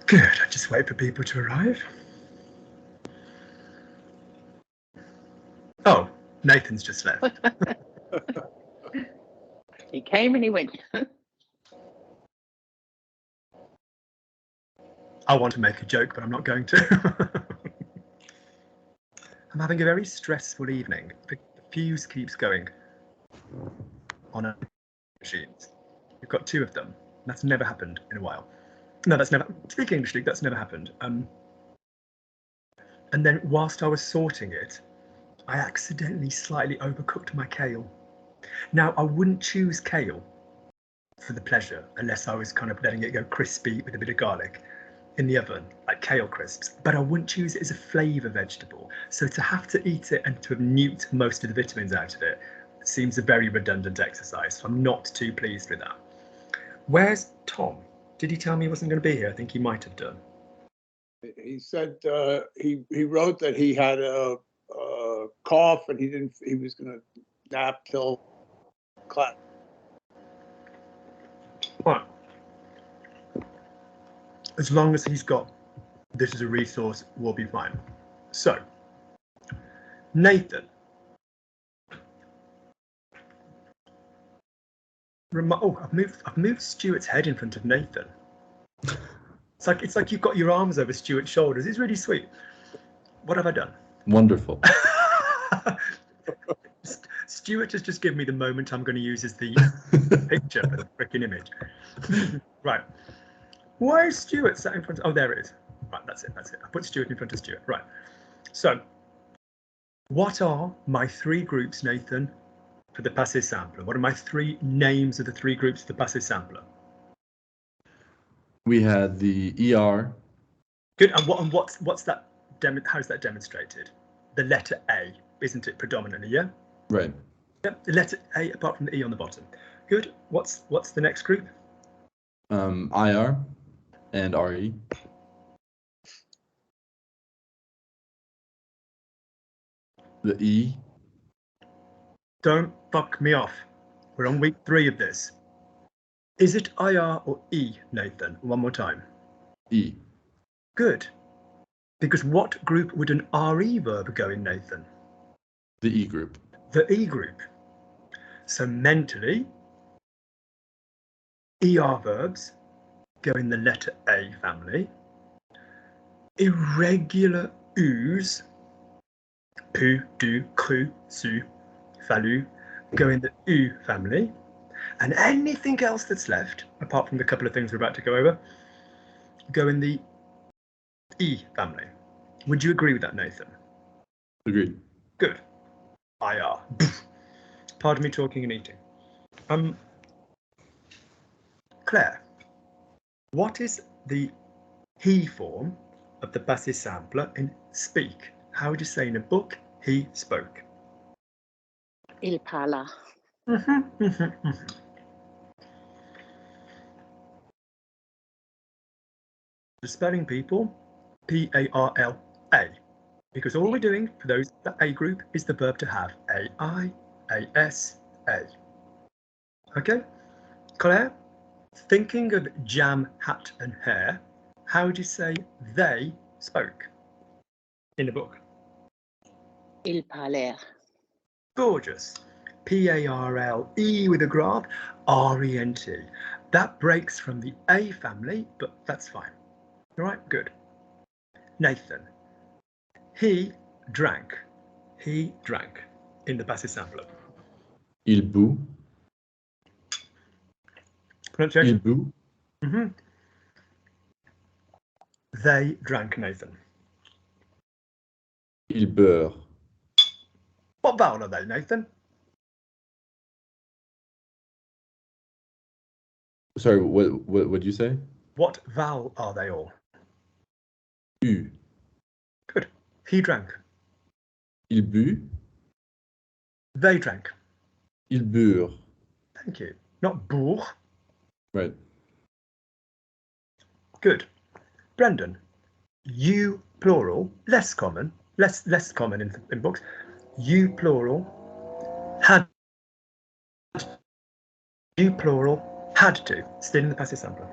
Good, I just wait for people to arrive. Oh, Nathan's just left. He came and he went. I want to make a joke, but I'm not going to. I'm having a very stressful evening. The fuse keeps going on a machines. We've got 2 of them. That's never happened in a while. No, that's never. Speak English, Luke. That's never happened. And then whilst I was sorting it, I accidentally slightly overcooked my kale. Now, I wouldn't choose kale for the pleasure unless I was kind of letting it go crispy with a bit of garlic in the oven, like kale crisps, but I wouldn't choose it as a flavour vegetable. So to have to eat it and to have nuked most of the vitamins out of it seems a very redundant exercise. So I'm not too pleased with that. Where's Tom? Did he tell me he wasn't going to be here? I think he might have done. He said he wrote that he had a cough and he was going to nap till class. Right. As long as he's got this as a resource, we'll be fine. So, Nathan. Oh, I've moved Stuart's head in front of Nathan. It's like you've got your arms over Stuart's shoulders. It's really sweet. What have I done? Wonderful. Stuart has just given me the moment I'm going to use as the picture for the freaking image. Right. Why is Stuart sat in front of... Oh, there it is. Right, that's it. I put Stuart in front of Stuart. Right. So, what are my 3 groups, Nathan, for the passé sampler? What are my 3 names of the 3 groups of the passé sampler? We had the ER. Good. And what's that? How's that demonstrated? The letter A, isn't it predominantly? Yeah. Right. Yep. The letter A, apart from the E on the bottom. Good. What's the next group? IR and RE. The E. Don't fuck me off. We're on week 3 of this. Is it IR or E, Nathan? One more time. E. Good. Because what group would an RE verb go in, Nathan? The E group. The E group. So mentally, ER verbs go in the letter A family. Irregular U's, pu, du, cru, su, fallu, go in the U family. And anything else that's left, apart from the couple of things we're about to go over, go in the E family. Would you agree with that, Nathan? Agreed. Good. IR. Pardon me talking and eating. Claire, what is the he form of the passé sampler in speak? How would you say in a book, he spoke? Il parla. The spelling, people, P-A-R-L-A, because all we're doing for those, that A group, is the verb to have, A-I, A-S, A. Okay? Claire, thinking of jam, hat and hair, how would you say they spoke in the book? Il parlèrent. Gorgeous. P-A-R-L-E with a graph, R-E-N-T. That breaks from the A family, but that's fine. All right, good. Nathan, he drank. He drank in the passé sampler. Il bout. Pronunciation? Il bout. Mm-hmm. They drank, Nathan. Il beurre. What vowel are they, Nathan? Sorry, what did you say? What vowel are they all? U. Good. He drank. Il but. They drank. Il beurre. Thank you. Not bourg. Right. Good. Brendan, you plural, less common in books. You plural had. You plural had to. Still in the passé sampler.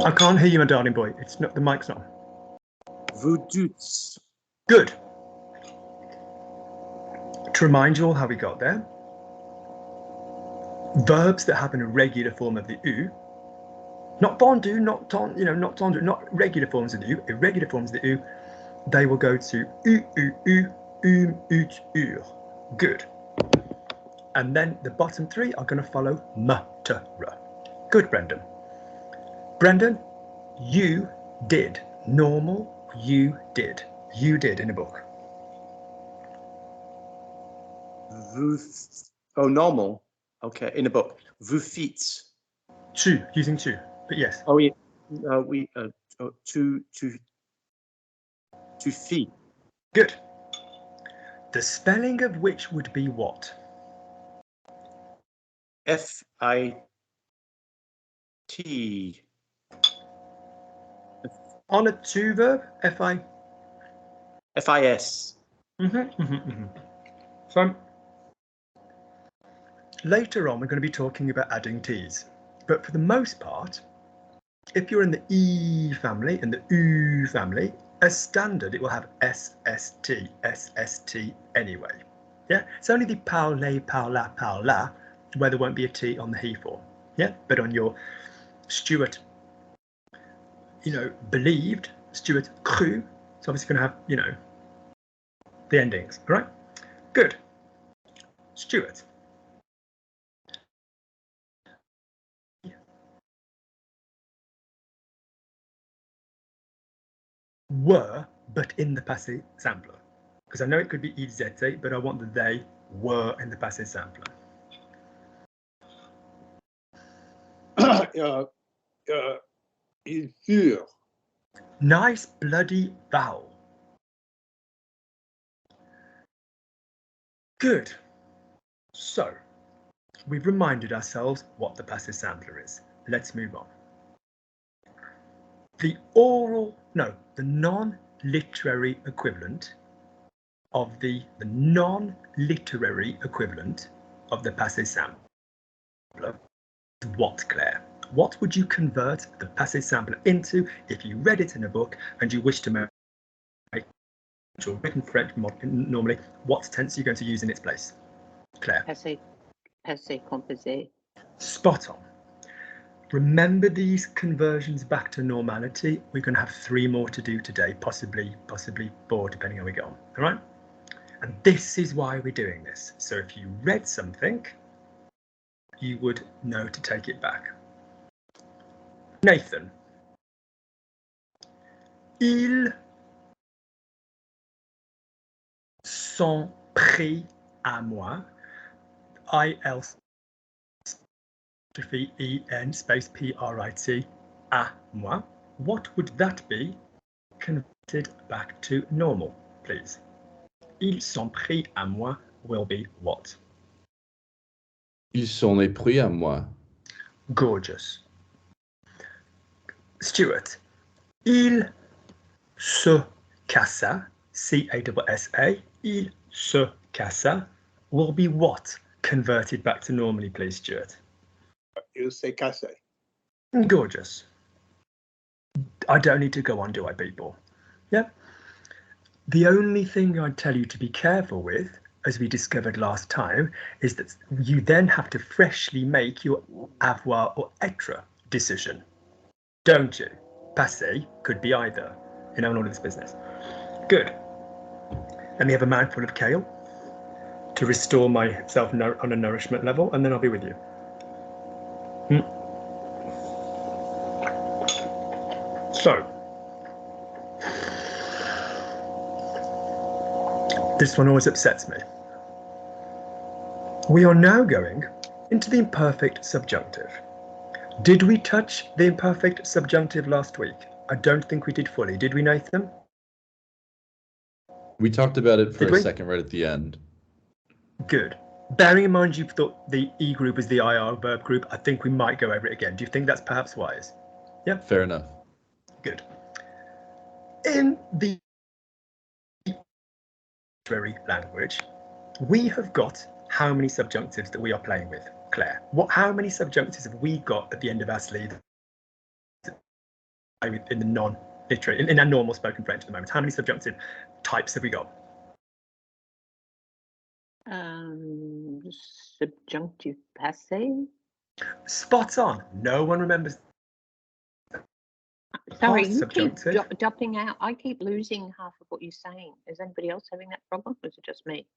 I can't hear you, my darling boy. It's not, the mic's not on. Vous doutes. Good. To remind you all how we got there, verbs that have an irregular form of the u, not tendu, not ton, not tendu, not regular forms of the u, irregular forms of the u, they will go to ut, ur. Good. And then the bottom three are going to follow m, t, r. Good, Brendan. Brendan, you did. Normal, you did. You did in a book. Vous. Oh, normal. Okay, in a book. Vous faites. Tu, using tu, but yes. Oh, yeah. Tu fais. Good. The spelling of which would be what? F-I-T. On a to verb, F-I. F-I-S. So later on, we're going to be talking about adding T's. But for the most part, if you're in the E family and the U family, as standard, it will have SST, SST anyway. Yeah, it's only the parler, parla, parla, where there won't be a T on the he form. Yeah, but on your Stuart, believed, Stuart cru, it's obviously going to have, the endings, right? Good. Stuart. Were, but in the passive sampler. Because I know it could be ils étaient, but I want the they were in the passive sampler. Ils furent. Nice bloody vowel. Good. So, we've reminded ourselves what the passive sampler is. Let's move on. The non-literary equivalent of the non-literary equivalent of the passive sampler is what, Claire? What would you convert the passive sampler into if you read it in a book and you wish to make or written French normally? What tense are you going to use in its place, Claire? Passé composé. Spot on. Remember these conversions back to normality. We're going to have 3 more to do today, possibly 4, depending on how we go on. All right? And this is why we're doing this. So if you read something, you would know to take it back. Nathan. Ils sont pris à moi. I-L E-N space P-R-I-T à moi. What would that be converted back to normal, please? Ils sont pris à moi will be what? Ils sont pris à moi. Gorgeous. Stuart. Il se cassa, C-A-S-S-A, il se cassa will be what converted back to normally, please, Stuart? Il s'est cassé. Gorgeous. I don't need to go on, do I, people? Yeah. The only thing I'd tell you to be careful with, as we discovered last time, is that you then have to freshly make your avoir or être decision. Don't you? Passé could be either, in all of this business. Good. Let me have a mouthful of kale to restore myself on a nourishment level, and then I'll be with you. So, this one always upsets me. We are now going into the imperfect subjunctive. Did we touch the imperfect subjunctive last week? I don't think we did fully. Did we, Nathan? We talked about it for Did a we? second right at the end. Good. Bearing in mind you thought the E group is the IR verb group, I think we might go over it again. Do you think that's perhaps wise? Yeah. Fair enough. Good. In the literary language, we have got how many subjunctives that we are playing with, Claire? How many subjunctives have we got at the end of our sleeve in the non-literary, in our normal spoken French at the moment? How many subjunctive types have we got? Subjunctive passé. Spot on. No one remembers. Sorry, Past you keep subjunctive. dropping out. I keep losing half of what you're saying. Is anybody else having that problem, or is it just me?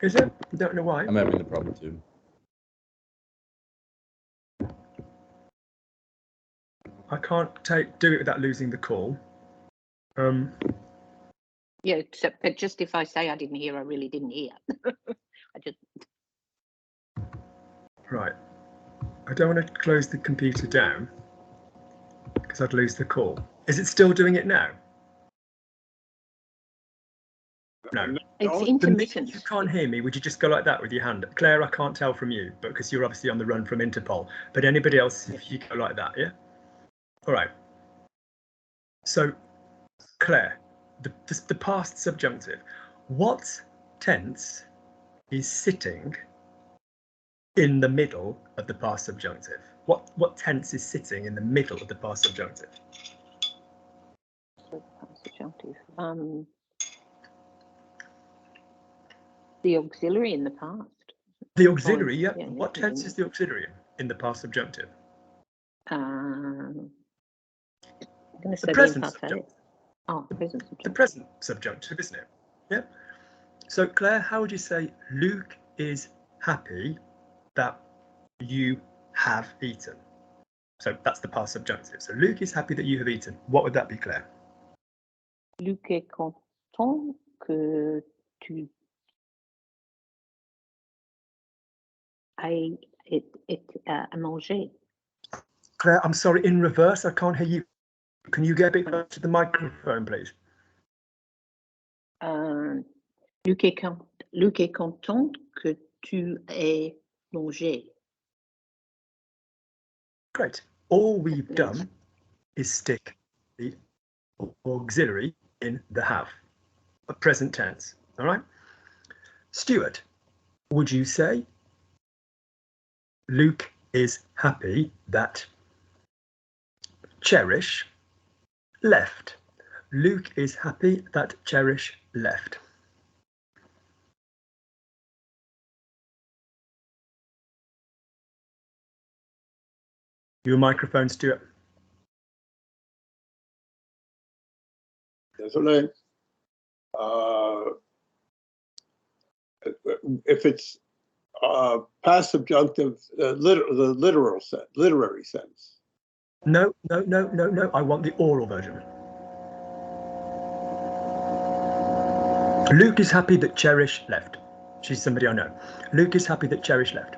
Is it? I don't know why. I'm having the problem too. I can't do it without losing the call. Yeah, except but just if I say I didn't hear, I really didn't hear. I just Right. I don't want to close the computer down because I'd lose the call. Is it still doing it now? No. it's Don't- The minute intermittent. you can't hear me, would you just go like that with your hand? Claire, I can't tell from you, but because you're obviously on the run from Interpol. But anybody else, if you go like that, yeah? All right. So, Claire, the past subjunctive. What tense is sitting in the middle of the past subjunctive? What tense is sitting in the middle of the past subjunctive? Subjunctive. The auxiliary in the past. The auxiliary, yeah. yeah, What yeah, tense is the auxiliary in the past subjunctive? I'm going to say The present imparfait. subjunctive. Oh, present The subjunctive. present subjunctive, isn't it? Yeah. So, Claire, how would you say Luke is happy that you have eaten? So that's the past subjunctive. So Luke is happy that you have eaten. What would that be, Claire? Luc est content que tu aies à manger. Claire, I'm sorry, in reverse, I can't hear you. Can you get a bit closer to the microphone, please? Luc est content que tu aies mangé. Great. All we've done is stick the auxiliary in the have, a present tense. All right. Stuart, would you say Luke is happy that Cherish left? Luke is happy that Cherish left. Your microphone, Stuart. Désolé. If it's past subjunctive, the literary sense. No. I want the oral version. Luke is happy that Cherish left. She's somebody I know. Luke is happy that Cherish left.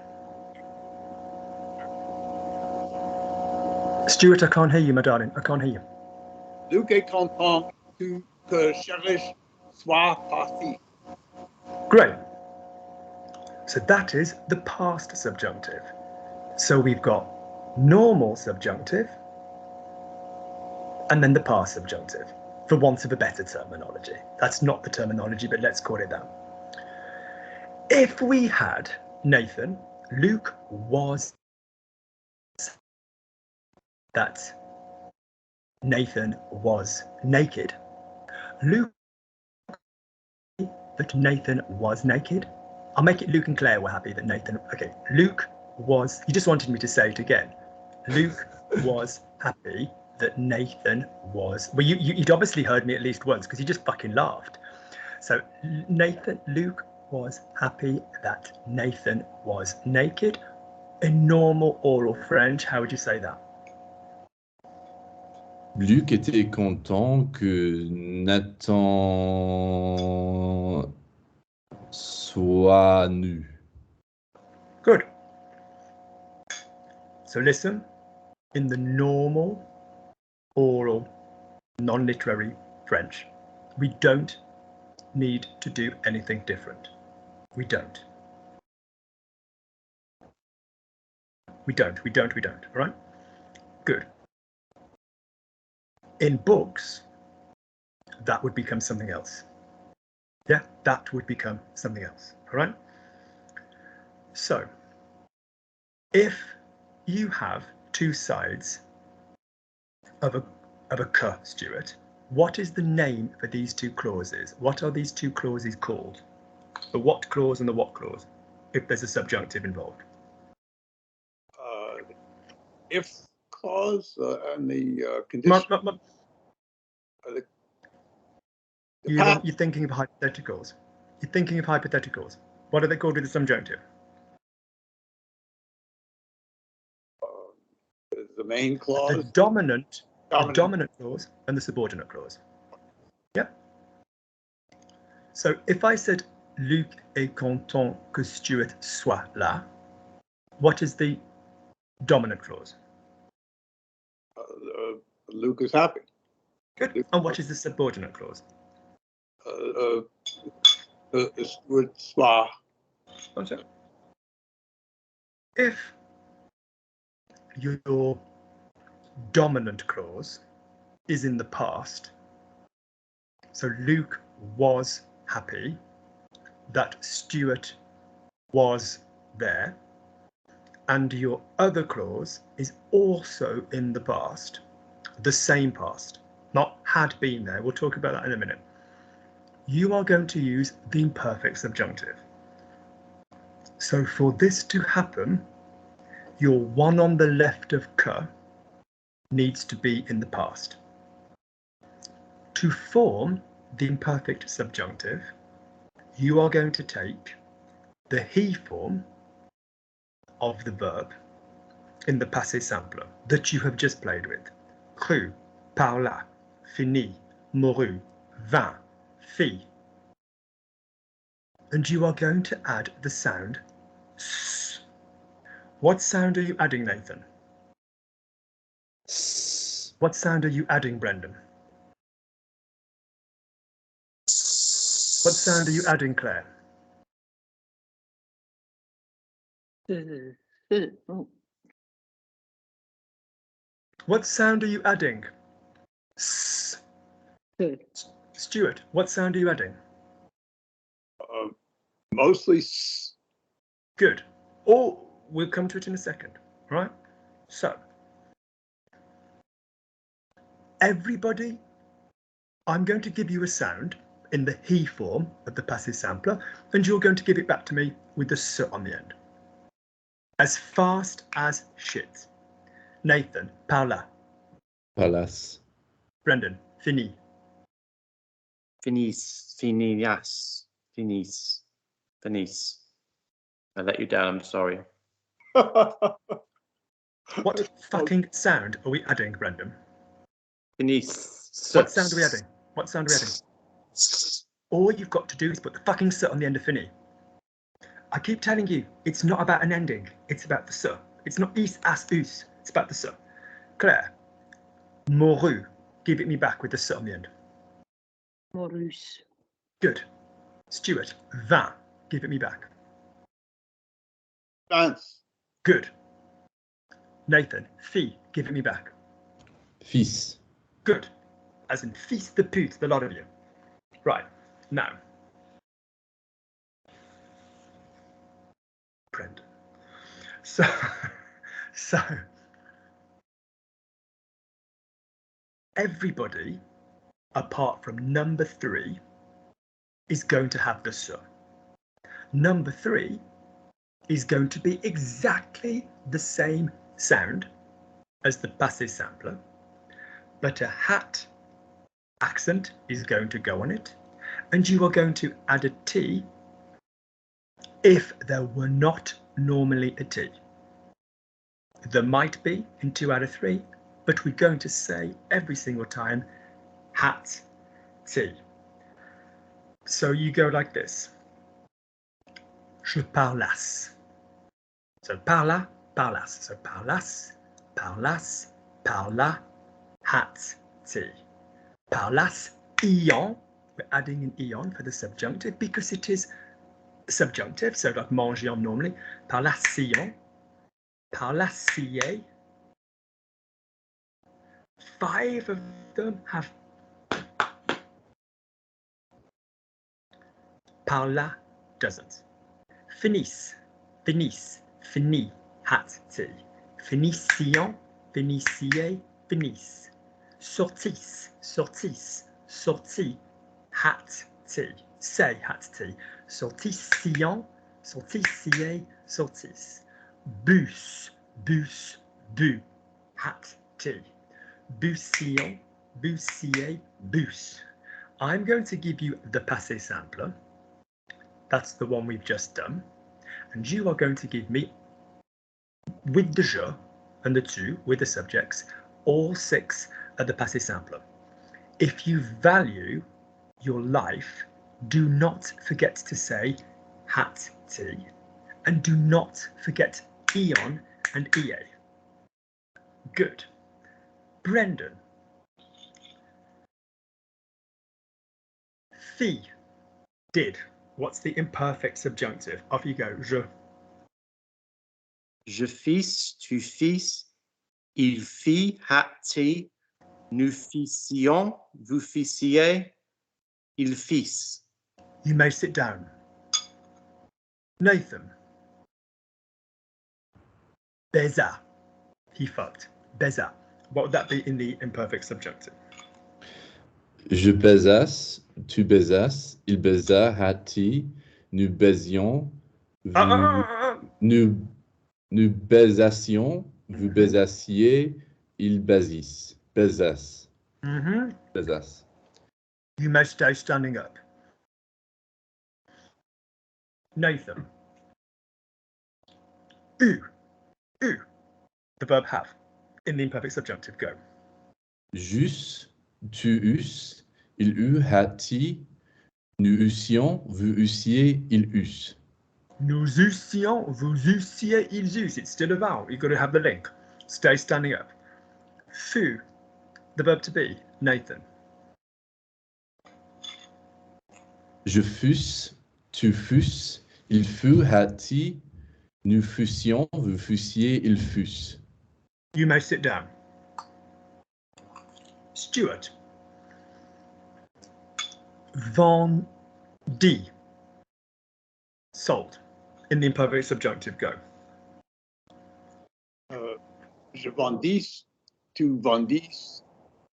Stuart, I can't hear you, my darling. I can't hear you. Luc est content que Cherish soit parti. Great. So that is the past subjunctive. So we've got normal subjunctive and then the past subjunctive, for want of a better terminology. That's not the terminology, but let's call it that. If we had Nathan, Luke was that Nathan was naked. Luke that Nathan was naked. I'll make it Luke and Claire were happy that Nathan. Okay, Luke was. You just wanted me to say it again. Luke was happy that Nathan was. Well, you'd obviously heard me at least once because you just fucking laughed. So Luke was happy that Nathan was naked. In normal oral French, how would you say that? Luc était content que Nathan soit nu. Good. So listen, in the normal oral, non-literary French, we don't need to do anything different. We don't. We don't, all right? Good. In books, that would become something else. Yeah, that would become something else, all right? So, if you have two sides of a que, Stuart. What is the name for these two clauses? What are these two clauses called? The what clause and the what clause, if there's a subjunctive involved. If clause and the condition. You're thinking of hypotheticals. You're thinking of hypotheticals. What are they called with the subjunctive? The main clause. The dominant clause and the subordinate clause. Yep. So if I said Luc est content que Stuart soit là, what is the dominant clause? Luke is happy. Good. And what is the subordinate clause? Stuart soit. If your dominant clause is in the past, so Luke was happy that Stuart was there, and your other clause is also in the past, the same past, not had been there. We'll talk about that in a minute. You are going to use the imperfect subjunctive. So for this to happen, your one on the left of que needs to be in the past. To form the imperfect subjunctive, you are going to take the he form of the verb in the passé simple that you have just played with. Cru, parla, fini, mourut, vint, fit. And you are going to add the sound s. What sound are you adding, Nathan? S. What sound are you adding, Brendan? What sound are you adding, Claire? Oh, What sound are you adding? S. Stuart, what sound are you adding? Mostly. Good. Or we'll come to it in a second, right? So, everybody, I'm going to give you a sound in the he form of the passé simple, and you're going to give it back to me with the s on the end. As fast as shit. Nathan, parla. Palace. Brendan, fini. Finis, finias, finis, finis. I let you down, I'm sorry. What fucking sound are we adding, Brendan? Finis. What sound are we adding? What sound are we adding? All you've got to do is put the fucking s on the end of fini. I keep telling you, it's not about an ending. It's about the s. It's not is, as, us. It's about the s. Claire, mourut. Give it me back with the s on the end. Morus. Good. Stuart, vint. Give it me back. Dance. Good. Nathan, fi. Give it me back. Fils. Good. As in fils de pute, the lot of you. Right. Now. Brendan. So everybody apart from number 3 is going to have the s. Number 3 is going to be exactly the same sound as the passé simple, but a hat accent is going to go on it, and you are going to add a T if there were not normally a T. There might be in 2 out of 3, but we're going to say every single time hat T. So you go like this. Je parlas. So parla, parlas. So parlas, parlas, parla, hat T. Parlas, ion. We're adding an ion for the subjunctive because it is subjunctive, so like manger normally. Parlasion, parlasier. 5 of them have parla doesn't. Finis, finis, fini, hat T. Finition, finicier, finis. Sortisse, sortisse, sortie, hat, tea. Say hat, tea. Sortissement, sortissier, sortisse. Bus, bus, bu, hat, tea. Busillon, bussier, bus. I'm going to give you the passé simple. That's the one we've just done. And you are going to give me, with the je and the tu, with the subjects, all 6 of the passé simple. If you value your life, do not forget to say hat, tea, and do not forget eon and ea. Good. Brendan. Fille, did. What's the imperfect subjunctive? Off you go. Je. Je fis, tu fis, il fit, hat-ti, nous fissions, vous fissiez, il fis. You may sit down. Nathan. Beza. He fucked. Beza. What would that be in the imperfect subjunctive? Je baisas, tu baisas, il baisa, hati, nous baisions, nous baisassions, vous baisassiez, il baisisse, baisas, baisas. You may stay standing up. Nathan. U. U. The verb have. In the imperfect subjunctive, go. Jus, tu eus, il eut, hati, nous eussions, vous eussiez, il eus. Nous eussions, vous eussiez, ils eussent. It's still a vowel. You've got to have the link. Stay standing up. Fut. The verb to be. Nathan. Je fus, tu fus, il fut, hati, nous fussions, vous fussiez, il fus. You may sit down. Stuart. Vendi. Sold. In the imperfect subjunctive, go. Je vendis, tu vendis,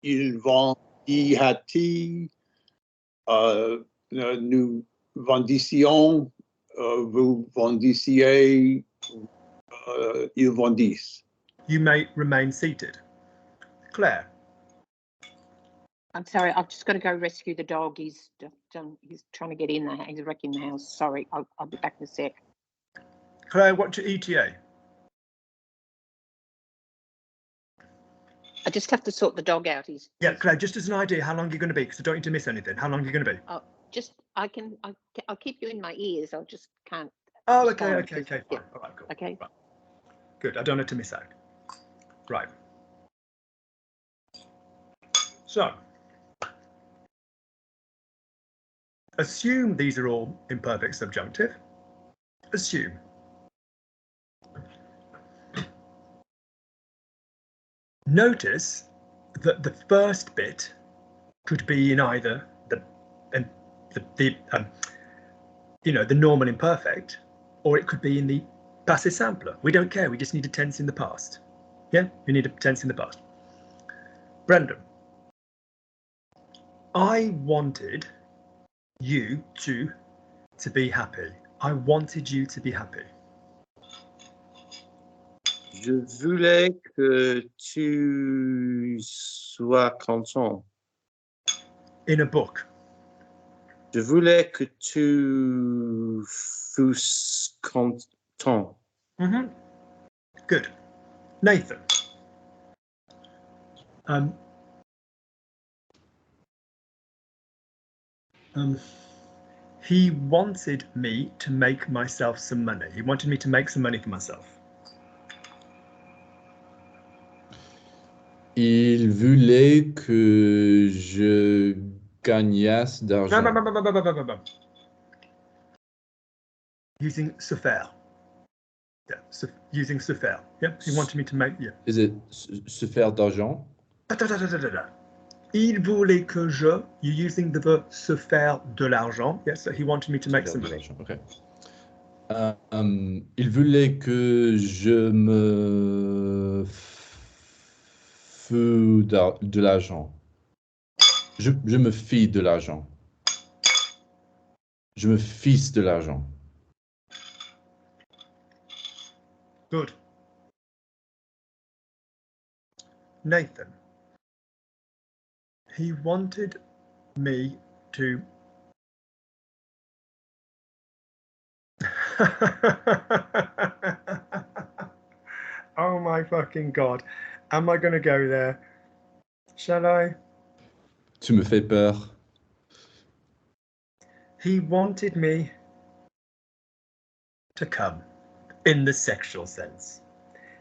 il vendit, hati, nous vendissions, vous vendissiez, ils vendissent. You may remain seated. Claire. I'm sorry, I've just got to go rescue the dog. He's trying to get in there. He's wrecking the house. Sorry, I'll be back in a sec. Claire, what's your ETA? I just have to sort the dog out. Yeah, Claire, just as an idea, how long are you going to be? Because I don't need to miss anything. How long are you going to be? Oh, just I'll keep you in my ears. I just can't. Oh, okay, respond. fine. Yeah. All right, cool. Okay. Right. Good, I don't have to miss out. Right. So, assume these are all imperfect subjunctive. Assume. Notice that the first bit could be in either the normal imperfect, or it could be in the passé simple. We don't care. We just need a tense in the past. Yeah, you need a tense in the past. Brendan, I wanted you to be happy. I wanted you to be happy. Je voulais que tu sois content. In a book. Je voulais que tu fusses content. Good. Nathan. He wanted me to make myself some money. He wanted me to make some money for myself. Il voulait que je gagnasse d'argent. No. Using se faire. Yeah, using se faire. Yeah, he wanted me to make. Yeah. Is it se faire d'argent? Il voulait que je. You're using the verb se faire de l'argent. Yes, so he wanted me to make some money. Okay. Il voulait que je me fous de l'argent. Je me fie de l'argent. Je me fiche de l'argent. Good. Nathan. He wanted me to. Oh my fucking God. Am I going to go there? Shall I? Tu me fais peur. He wanted me to come in the sexual sense.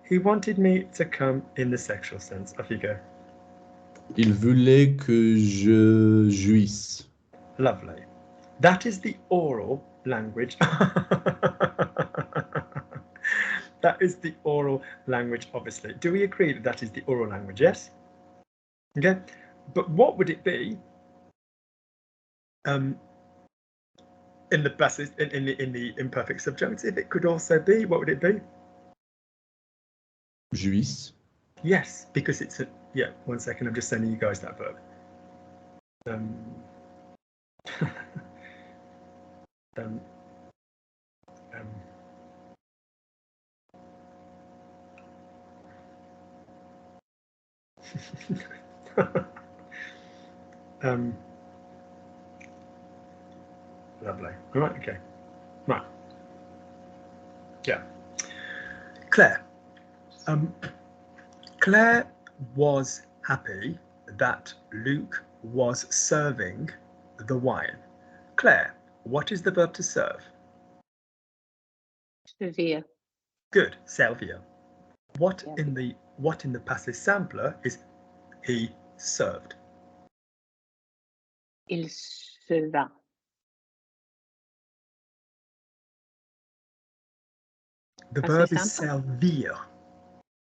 He wanted me to come in the sexual sense. Off you go. Il voulait que je jouisse. Lovely. That is the oral language. That is the oral language, obviously. Do we agree that that is the oral language? Yes? Okay. But what would it be in the passive, in the imperfect subjunctive? It could also be, what would it be? Jouisse. Yes, because it's a, yeah, one second, I'm just sending you guys that verb. Lovely. All right, okay. Right. Yeah. Claire. Claire was happy that Luke was serving the wine. Claire, what is the verb to serve? Servir. Good, servir. What Yeah. in the passive sampler is he served? Il se va. The Passive verb is sample. servir.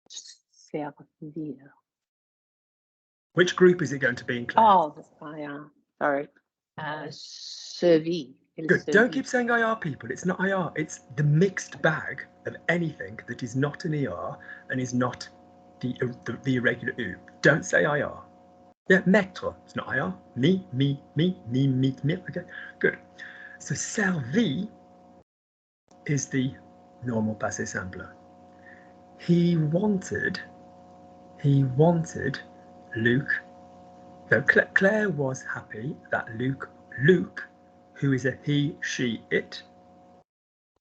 Servir. Which group is it going to be in, Claire? Oh, sorry. Servi. Il Good. Don't servi. keep saying IR, people. It's not IR. It's the mixed bag of anything that is not an ER and is not the irregular U. Don't say IR. Yeah, mettre. It's not IR. Me. Okay, good. So servi is the normal passive sampler. He wanted Luke. So Claire was happy that Luke, who is a he, she, it,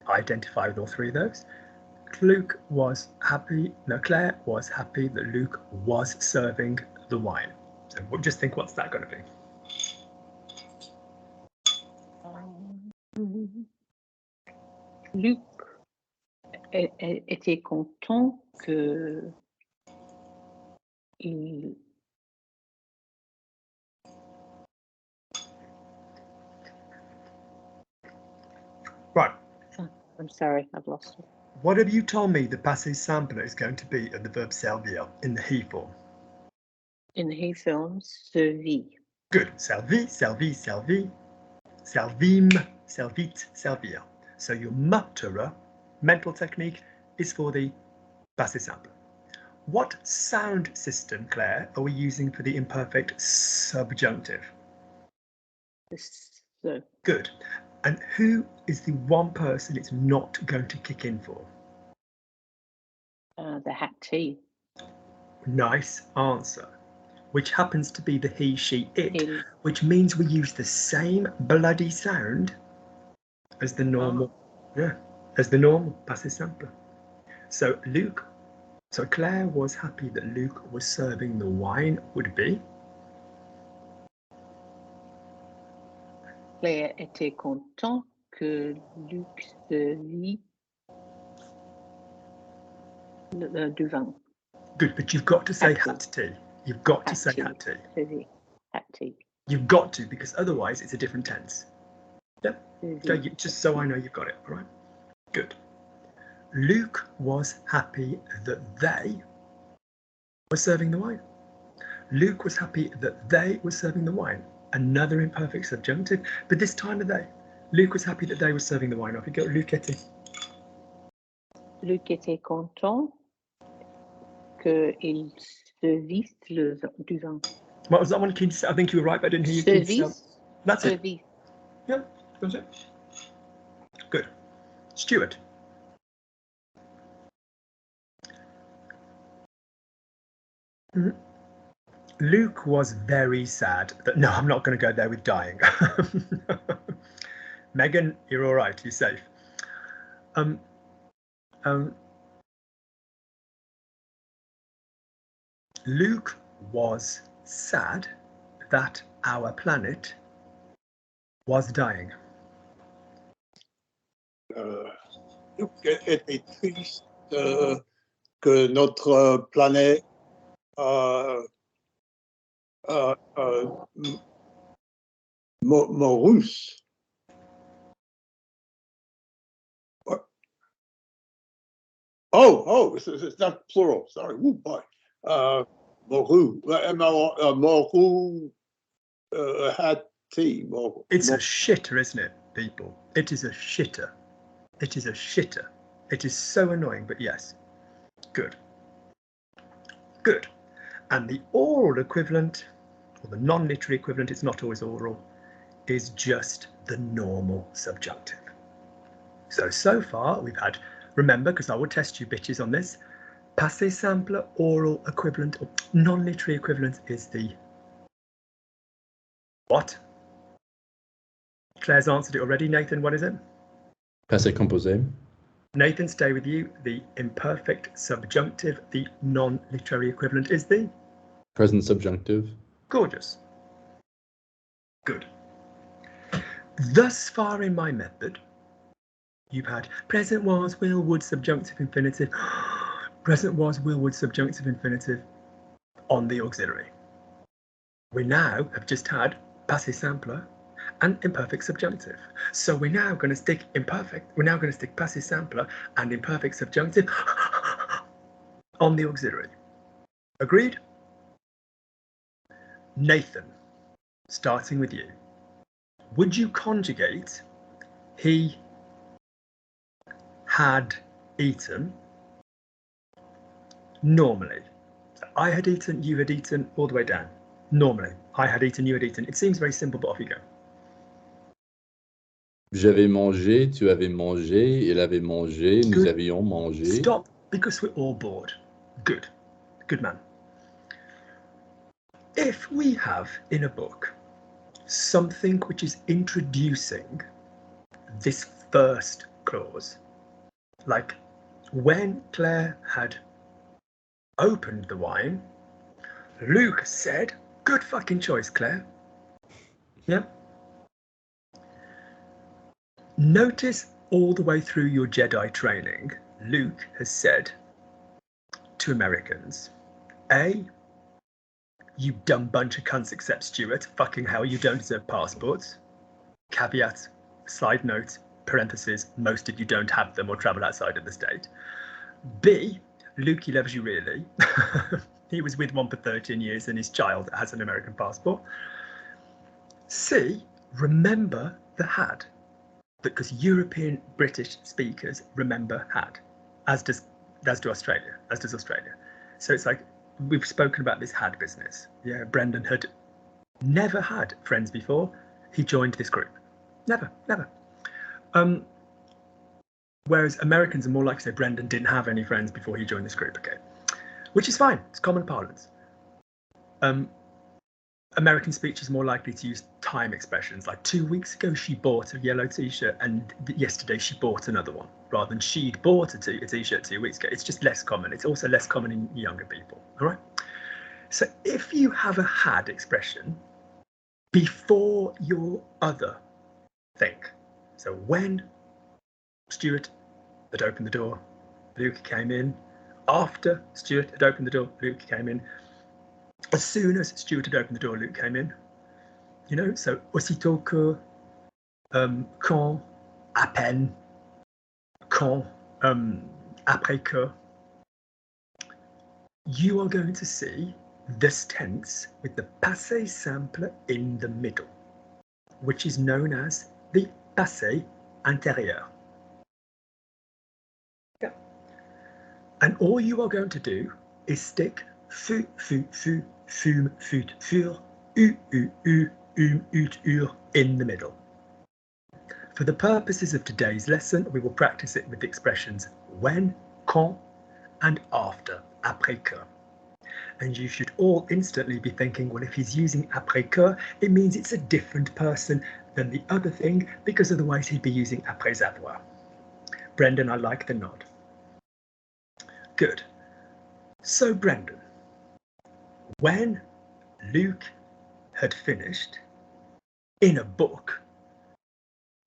identify with all three of those. Claire was happy that Luke was serving the wine. So we'll just think, what's that going to be? Luc était content que il Right. I'm sorry, I've lost it. What have you told me the passive sampler is going to be of the verb servir in the he form? In the he film, servi. Good. Servi, servi, servi, servim, servit, servir. So your mutterer mental technique is for the passive sampler. What sound system, Claire, are we using for the imperfect subjunctive? So, Good. And who is the one person it's not going to kick in for? the hat tea. Nice answer. Which happens to be the he, she, it, Il. which means we use the same bloody sound as the normal, as the normal passive sampler. So Claire was happy that Luke was serving the wine would be? Claire était content que Luc servit du vin. Good, but you've got to say Hat hat tea. You've got to say tea. hat tea. Servit. Hat tea. You've got to, because otherwise it's a different tense. Yeah. Servit. Okay, just so I know you've got it. All right. Good. Luke was happy that they were serving the wine. Luke was happy that they were serving the wine. Another imperfect subjunctive, but this time of day. Luke was happy that they were serving the wine. Off you go, Luc était. Luc était content qu'il Service du vin. What was that one? Can you say? I think you were right, but I didn't hear you. Can you say- Service. That's it. Service. Yeah, that was it. Good. Stuart. Mhm. Luke was very sad that, no, I'm not going to go there with dying. Megan, you're all right. You're safe. Luke was sad that our planet was dying. Luke était triste que notre planète mourût. Oh, it's not plural. Sorry. Ooh, boy. Mourût. Mourût had tea. It's a shitter, isn't it, people? It is a shitter. It is a shitter. It is so annoying, but yes. Good. Good. And the oral equivalent, or the non-literary equivalent, it's not always oral, is just the normal subjunctive. So far we've had, remember, because I will test you bitches on this, passé simple, oral equivalent, or non-literary equivalent is the what? Claire's answered it already. Nathan, what is it? Passé composé. Nathan, stay with you. The imperfect subjunctive, the non-literary equivalent is the Present subjunctive. gorgeous. Good. Thus far in my method, you've had present was, will, would, subjunctive, infinitive, present was, will, would, subjunctive, infinitive on the auxiliary. We now have just had passé simple and imperfect subjunctive. So we're now going to stick imperfect, we're now going to stick passé simple and imperfect subjunctive on the auxiliary. Agreed? Nathan, starting with you. Would you conjugate he had eaten normally? So I had eaten, you had eaten, all the way down. Normally, I had eaten, you had eaten. It seems very simple, but off you go. J'avais mangé, tu avais mangé, il avait mangé, nous Good. avions mangé. Stop, because we're all bored. Good. Good man. If we have in a book something which is introducing this first clause, like when Claire had opened the wine, Luke said, good fucking choice, Claire. Yeah. Notice all the way through your Jedi training, Luke has said to Americans, A, you dumb bunch of cunts except Stuart, fucking hell, you don't deserve passports. Caveat, side note, parenthesis, most of you don't have them or travel outside of the state. B, Luke, he loves you really. He was with one for 13 years and his child has an American passport. C, remember the had, because European British speakers remember had, as does Australia, So it's like, we've spoken about this had business. Yeah, Brendan had never had friends before he joined this group. Never. Whereas Americans are more likely to say Brendan didn't have any friends before he joined this group, okay? Which is fine, it's common parlance. American speech is more likely to use time expressions, like 2 weeks ago she bought a yellow t-shirt and yesterday she bought another one, rather than she'd bought a t-shirt 2 weeks ago. It's just less common. It's also less common in younger people, all right? So if you have a had expression before your other think, so when Stuart had opened the door, Luke came in. After Stuart had opened the door, Luke came in. As soon as Stuart had opened the door, Luke came in. You know, so aussitôt que, quand, à peine, quand, après que, you are going to see this tense with the passé simple in the middle, which is known as the passé intérieur. Yeah. And all you are going to do is stick fut, fume, fut, fur, ut, in the middle. For the purposes of today's lesson, we will practice it with the expressions when, quand, and after, après que. And you should all instantly be thinking, well, if he's using après que, it means it's a different person than the other thing, because otherwise he'd be using après avoir. Brendan, I like the nod. Good. So, Brendan, when Luke had finished in a book,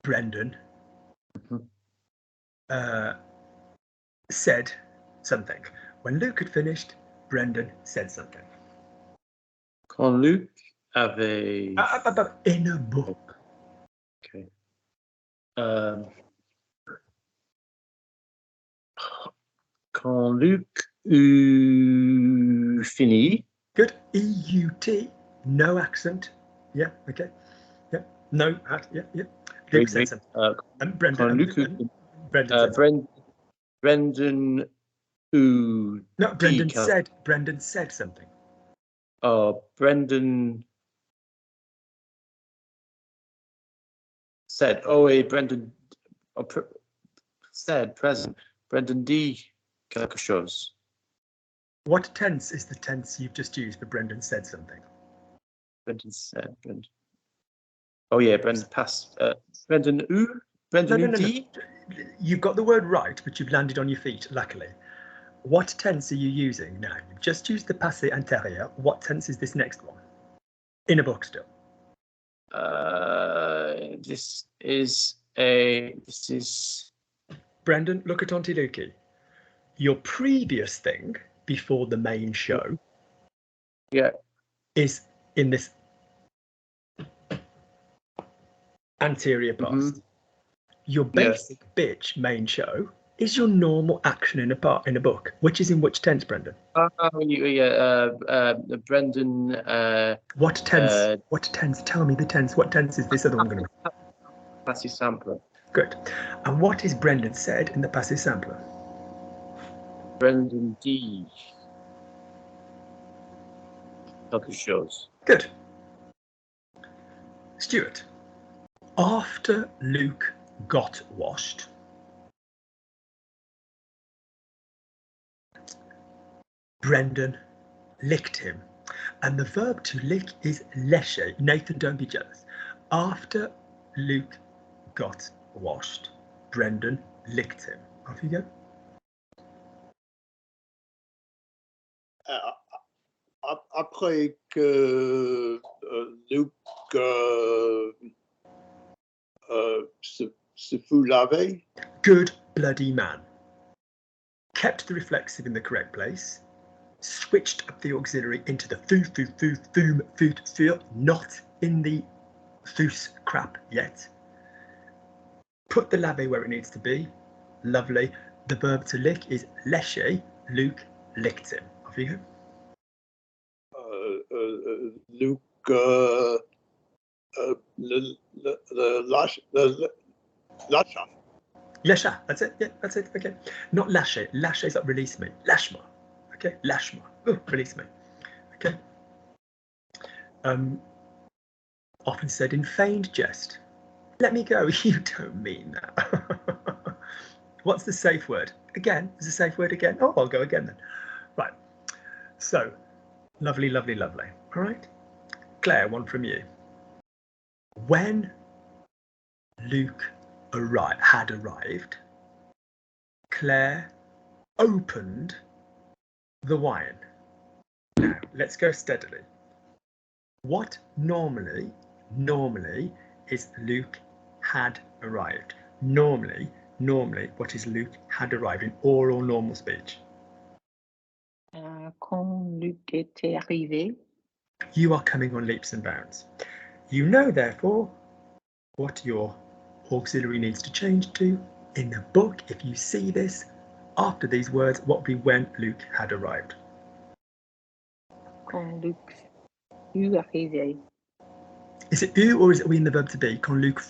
Brendan said something. When Luke had finished, Brendan said something. Quand Luc avait... In a book. Okay. Quand Luc eut fini. Good. E-U-T. No accent. Yeah. Okay. Yeah. No. Yeah. Yeah. Luke said something. And Brendan. Quand Luc Brendan eut. No. Brendan said something. Brendan said. Oh, wait. Brendan said present. Brendan dit quelque chose. What tense is the tense you've just used for Brendan said something? Brendan said. Brendan. Oh yeah, Brendan passed. Brendan who? Brendan dit? No. You've got the word right, but you've landed on your feet, luckily. What tense are you using now? You've just used the passé antérieur. What tense is this next one? In a book still. This is. Brendan, look at Auntie Lukey. Your previous thing before the main show, yeah, is in this anterior past. Your basic bitch main show is your normal action in a book, which is in which tense, Brendan? Brendan. What tense? What tense? Tell me the tense. What tense is this other one going to be? Passé simple. Good. And what is Brendan said in the passé simple? Brendan dit quelque chose. Good. Stuart, after Luke got washed, Brendan licked him. And the verb to lick is lécher. Nathan, don't be jealous. After Luke got washed, Brendan licked him. Off you go. Après que Luc se fut lavé. Good bloody man. Kept the reflexive in the correct place. Switched up the auxiliary into the foo, not in the foos crap yet. Put the lavé where it needs to be. Lovely. The verb to lick is lécher. Luke licked him. Off you go. Luc lâcha. Lâcha. That's it. Yeah, that's it. Okay. Not lâcher. Lâcher is like release me. Lâche-moi. Okay. Lâche-moi. Oh, release me. Okay. Often said in feigned jest. Let me go. You don't mean that. What's the safe word? Again, there's a safe word again. Oh, I'll go again then. Right. So, lovely, lovely, lovely. All right. Claire, one from you. When Luke had arrived, Claire opened the wine. Now, let's go steadily. What normally is Luke had arrived? Normally, what is Luke had arrived in oral normal speech? Quand Luc était arrivé. You are coming on leaps and bounds. You know, therefore, what your auxiliary needs to change to. In the book, if you see this, after these words, what would be when Luke had arrived? Quand Luc fut arrivé. Is it eu or is it we in the verb to be? Quand Luc.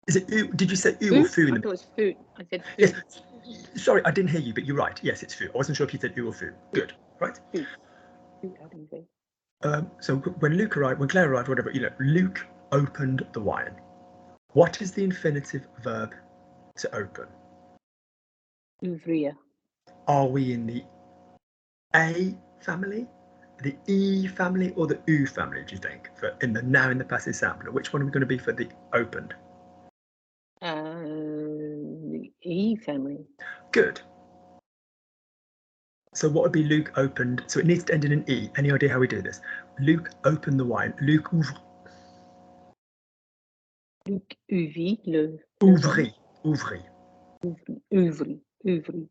Is it eu? Did you say eu or foo? I thought it was foo. I said foo. Yes, Sorry, I didn't hear you, but you're right. Yes, it's fut. I wasn't sure if you said u or fut. Good, right? So when Luke arrived, when Claire arrived, whatever, Luke opened the wine. What is the infinitive verb to open? Ouvrir. Are we in the A family, the E family, or the U family, do you think? In the passé simple, which one are we going to be for the opened? The E family. Good. So what would be Luke opened? So it needs to end in an E. Any idea how we do this? Luke opened the wine. Luke ouvre. Luc ouvrit le. Ouvrit. Ouvrit. Ouvrit. Ouvrit.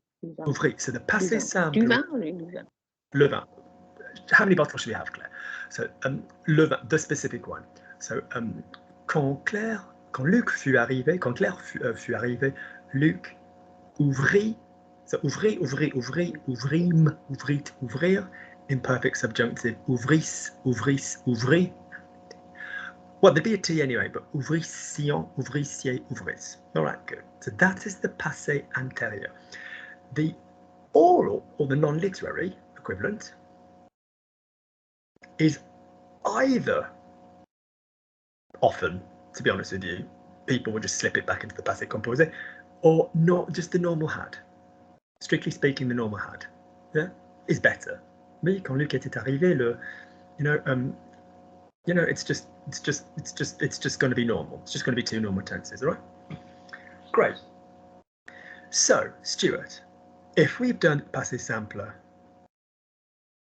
Ouvrit. So the passé simple. Du vin ou du vin? Le vin. How many bottles should we have, Claire? So le vin, the specific one. So quand Luc fut arrivé, quand Claire fut arrivée, Luc ouvrit. So ouvrit, ouvrit, ouvrit, ouvrîmes, ouvrit, ouvrir. Imperfect subjunctive. Ouvris, ouvris, ouvrit. Well, there'd be a T anyway, but ouvrissions, ouvrissiez, ouvris. All right, good. So that is the passé antérieur. The oral or the non-literary equivalent is either, often, to be honest with you, people will just slip it back into the passé composé, or not, just the normal had. Strictly speaking, the normal had, yeah, is better. Mais quand Luc était arrivé, it's just going to be normal. It's just going to be two normal tenses, all right? Great. So, Stuart, if we've done passé simple,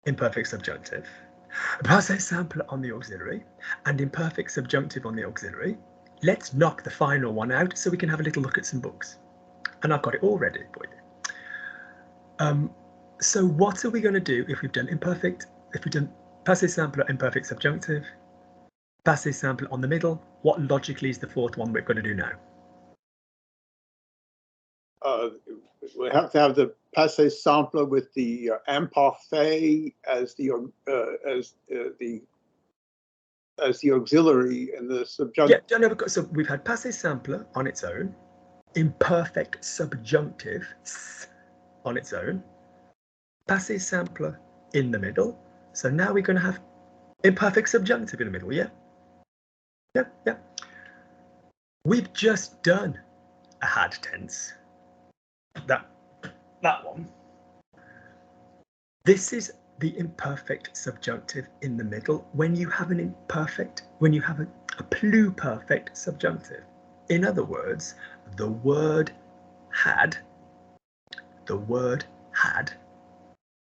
imperfect subjunctive, passé simple on the auxiliary, and imperfect subjunctive on the auxiliary, let's knock the final one out so we can have a little look at some books. And I've got it all ready for you. So what are we going to do if we've done passé simple, imperfect subjunctive, passé simple on the middle? What logically is the fourth one we're going to do now? We have to have the passé simple with the imparfait as the auxiliary and the subjunctive. Yeah, no, so we've had passé simple on its own, imperfect subjunctive on its own, passé simple in the middle. So now we're going to have imperfect subjunctive in the middle, yeah? Yeah. We've just done a had tense. That one. This is the imperfect subjunctive in the middle when you have a pluperfect subjunctive. In other words, the word had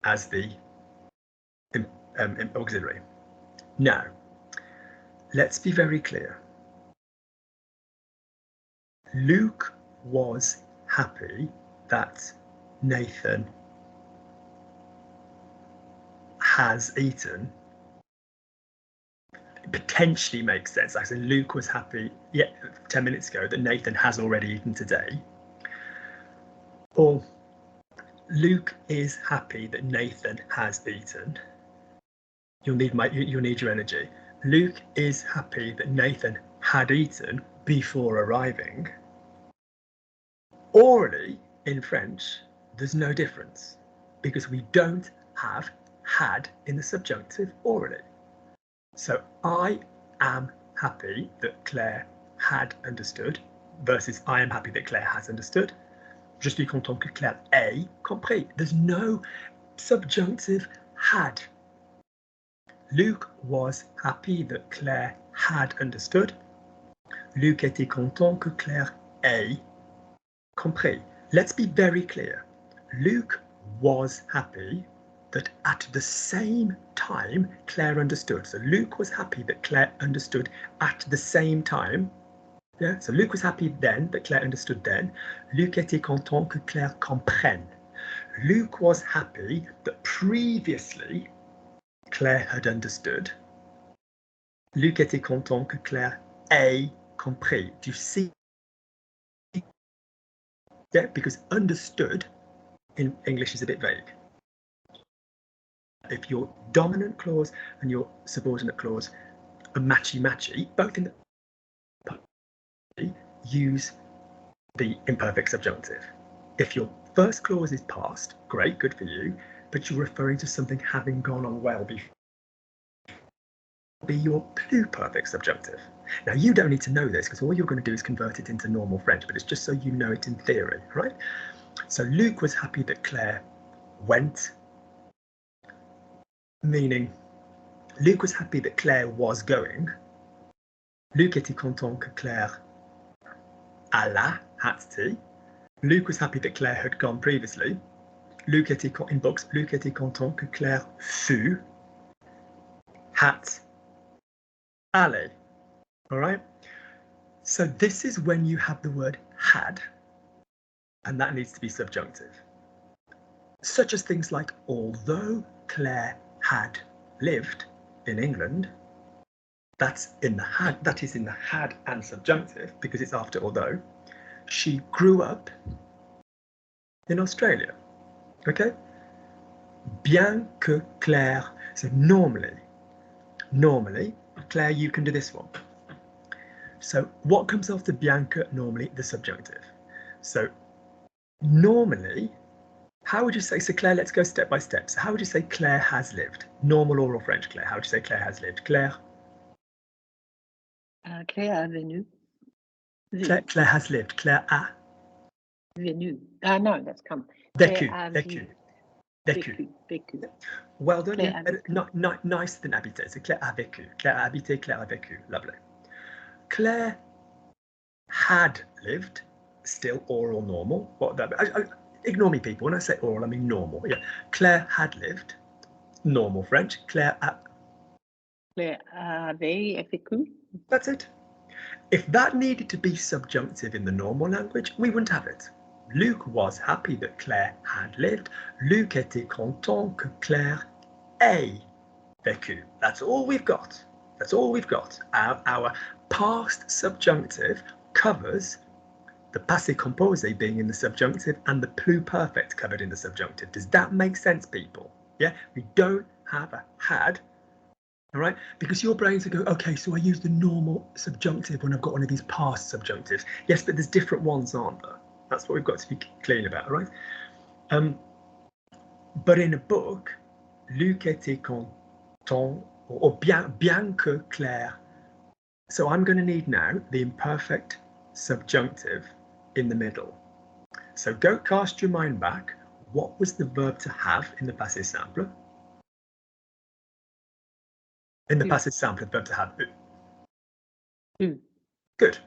as the auxiliary. Now, let's be very clear. Luke was happy that Nathan has eaten. It potentially makes sense. Like I said, Luke was happy 10 minutes ago that Nathan has already eaten today. Or Luke is happy that Nathan has eaten. You'll need your energy. Luke is happy that Nathan had eaten before arriving. Orally, in French, there's no difference because we don't have had in the subjunctive orally. So I am happy that Claire had understood versus I am happy that Claire has understood. Je suis content que Claire ait compris. There's no subjunctive had. Luke was happy that Claire had understood. Luc était content que Claire ait compris. Let's be very clear. Luke was happy that at the same time Claire understood. So Luke was happy that Claire understood at the same time. Yeah, so Luke was happy then that Claire understood then. Luc était content que Claire comprenne. Luke was happy that previously Claire had understood. Luc était content que Claire ait compris. Do you see? Yeah, because understood in English is a bit vague. If your dominant clause and your subordinate clause are matchy-matchy, both in the use the imperfect subjunctive. If your first clause is past, great, good for you, but you're referring to something having gone on well before, be your pluperfect subjunctive. Now, you don't need to know this because all you're going to do is convert it into normal French, but it's just so you know it in theory, right? So Luc was happy that Claire went, meaning Luc was happy that Claire was going. Luc était content que Claire alla, had-t. Luc was happy that Claire had gone previously. Luc était, in books, Luc était content que Claire fut, had, allé. All right? So this is when you have the word had, and that needs to be subjunctive. Such as things like, although Claire had lived in England, that's in the had, that is in the had and subjunctive because it's after although. She grew up in Australia. Okay? Bien que Claire, so normally, Claire, you can do this one. So what comes after bien que normally? The subjunctive. So normally, how would you say, so Claire, let's go step by step. So how would you say Claire has lived? Normal oral French, Claire. How would you say Claire has lived? Claire? Claire a venu. Claire has lived. Claire a Venu. No, that's come. vécu. Claire a Vécu. vécu. Vécu. Well done. Claire a vécu. Nicer than habité. So Claire a vécu. Claire a habité, Claire a vécu. Lovely. Claire had lived, still oral normal. What that? Ignore me, people. When I say oral, I mean normal. Yeah. Claire had lived, normal French. Claire avait vécu. That's it. If that needed to be subjunctive in the normal language, we wouldn't have it. Luc was happy that Claire had lived. Luc était content que Claire ait vécu. That's all we've got. That's all we've got. Our past subjunctive covers the passé composé being in the subjunctive and the pluperfect covered in the subjunctive. Does that make sense, people? Yeah, we don't have a had, all right? Because your brains will go, okay, so I use the normal subjunctive when I've got one of these past subjunctives. Yes, but there's different ones, aren't there? That's what we've got to be clean about, all right? But in a book, Luc était content, or bien que Claire. So I'm going to need now the imperfect subjunctive in the middle. So go cast your mind back. What was the verb to have in the passé simple? In the passé simple, the verb to have. Good.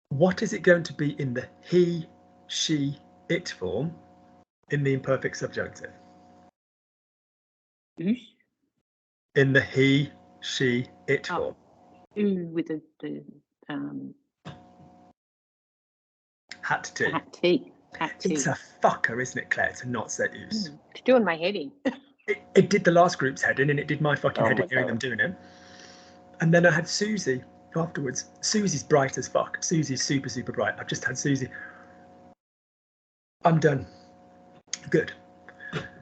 What is it going to be in the he, she, it form in the imperfect subjunctive? In the he, she, it form. With the Had to. hat T. It's a fucker, isn't it, Claire, to not say use. It's doing my head in. It did the last group's head in, and it did my fucking head in hearing them doing it. And then I had Susie afterwards. Susie's bright as fuck. Susie's super, super bright. I've just had Susie. I'm done. Good.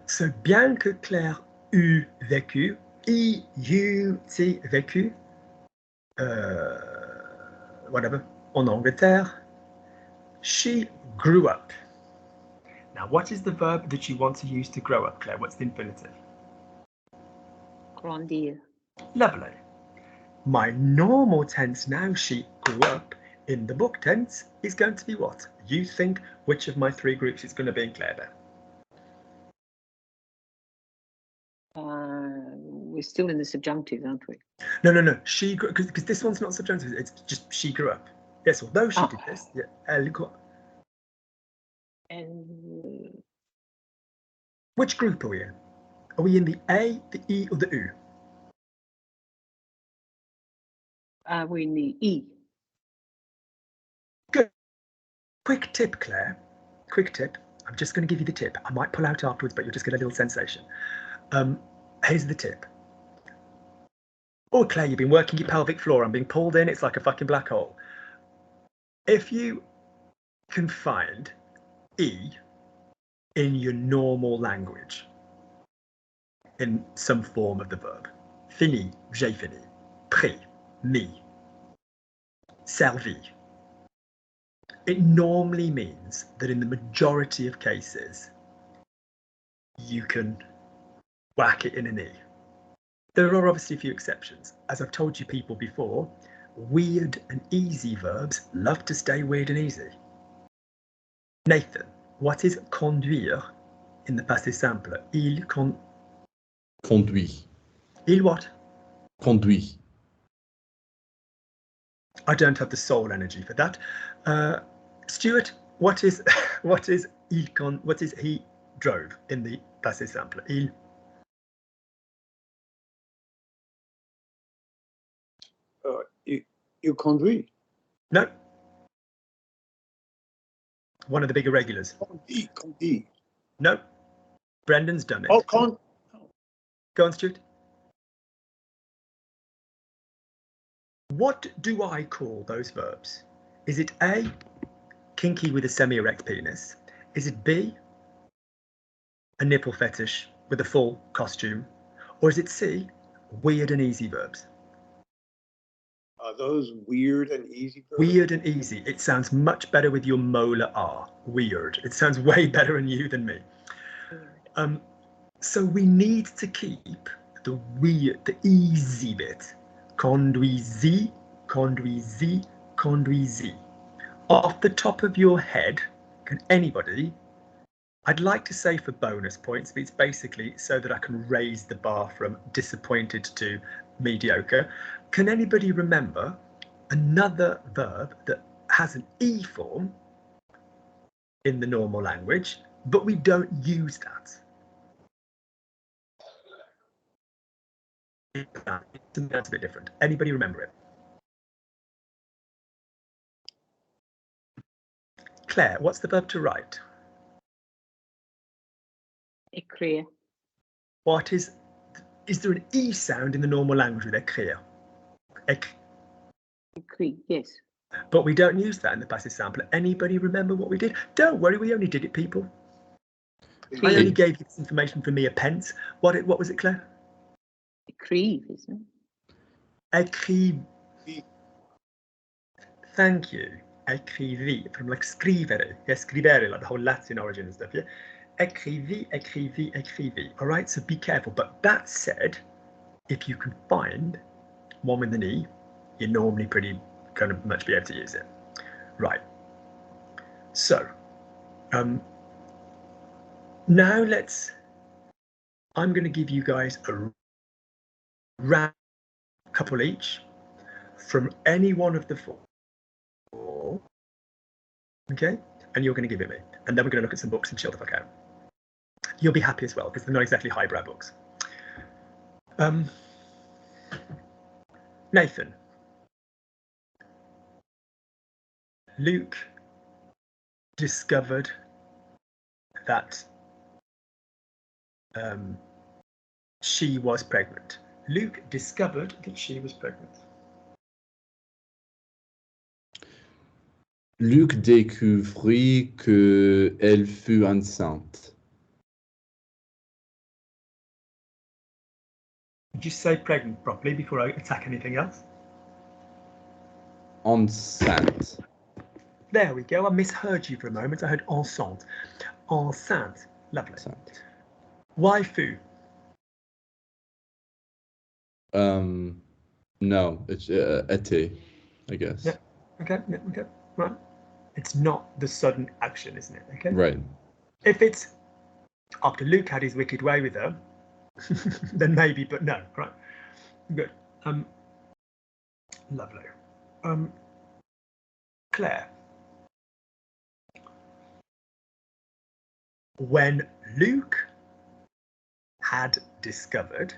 So, bien que Claire eût vécu, eut vécu, whatever, en Angleterre, she grew up. Now, what is the verb that you want to use to grow up, Claire? What's the infinitive? Grandir. Lovely. My normal tense now, she grew up, in the book tense, is going to be what? You think which of my three groups it's going to be in, Claire, there? We're still in the subjunctive, aren't we? No. She grew, because this one's not subjunctive. It's just she grew up. Yes, although she did this. Yeah. And Which group are we in? Are we in the A, the E, or the U? we're in the E. Good. Quick tip, Claire. Quick tip. I'm just going to give you the tip. I might pull out afterwards, but you'll just get a little sensation. Here's the tip. Oh, Claire, you've been working your pelvic floor. I'm being pulled in. It's like a fucking black hole. If you can find E in your normal language, in some form of the verb, fini, j'ai fini, pris, mis, servi, it normally means that in the majority of cases, you can whack it in an E. There are obviously a few exceptions. As I've told you people before, weird and easy verbs love to stay weird and easy. Nathan, what is conduire in the passé simple? Conduit. Il what? Conduit. I don't have the soul energy for that. Stuart, what is he drove in the passé simple? You conduit. No. One of the big irregulars. Conduit. No. Brendan's done it. Oh, Go on, Stuart. What do I call those verbs? Is it A, kinky with a semi-erect penis? Is it B, a nipple fetish with a full costume? Or is it C, weird and easy verbs? Are those weird and easy verbs? Weird and easy. It sounds much better with your molar R. Weird. It sounds way better in you than me. So we need to keep the weird, the easy bit. Conduisez, conduisez, conduisez. Off the top of your head, can anybody, I'd like to say for bonus points, but it's basically so that I can raise the bar from disappointed to mediocre. Can anybody remember another verb that has an E form in the normal language, but we don't use that? That's a bit different. Anybody remember it? Claire, what's the verb to write? Écrire. What is there an E sound in the normal language with écrire? Écrit, yes. But we don't use that in the passive sample. Anybody remember what we did? Don't worry, we only did it, people. I only gave you this information for me a pence. What was it, Claire? Écrire, isn't it? Écrire. Thank you. Écrivez, from like scrivere. Yeah, scrivere, like the whole Latin origin and stuff, yeah? Écrivez, écrivez, écrivez. All right, so be careful. But that said, if you can find one with an E, you're normally pretty kind of much be able to use it. Right. So, now I'm going to give you guys a round couple each from any one of the four. Okay, and you're going to give it me, and then we're going to look at some books and chill the fuck out. You'll be happy as well because they're not exactly highbrow books. Nathan, Luke discovered that she was pregnant. Luke discovered that she was pregnant. Luc découvrit qu'elle fut enceinte. Did you say pregnant properly before I attack anything else? Enceinte. There we go. I misheard you for a moment. I heard enceinte. Enceinte. Lovely. Enceinte. Why fou? No, it's été, I guess. Yeah. Okay. Yeah, okay. Right. It's not the sudden action, isn't it? Okay. Right. If it's after Luke had his wicked way with her, then maybe, but no. Right. Good. Lovely. Claire. When Luke had discovered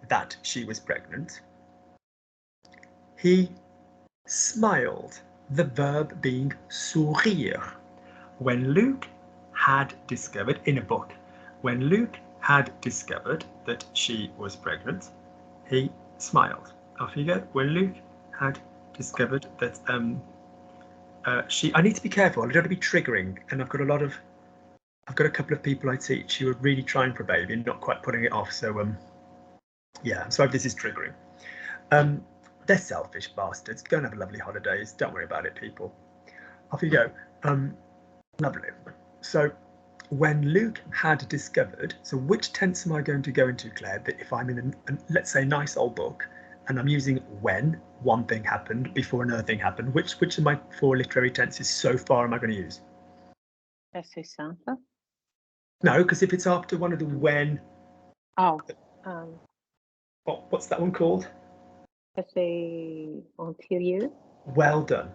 that she was pregnant, he smiled, the verb being sourire. When Luke had discovered, in a book, when Luke had discovered that she was pregnant, he smiled. Off you go. When Luke had discovered that I need to be careful, I don't want to be triggering, and I've got a couple of people I teach who are really trying for a baby and not quite putting it off, so yeah, I'm sorry if this is triggering. They're selfish bastards. Go and have lovely holidays. Don't worry about it, people. Off you go. Lovely. So when Luke had discovered, so which tense am I going to go into, Claire? That if I'm in let's say, nice old book, and I'm using when one thing happened before another thing happened, which of my 4 literary tenses so far am I going to use? Passé simple. No, because if it's after one of the when, Oh, what's that one called? passé antérieur. Well done.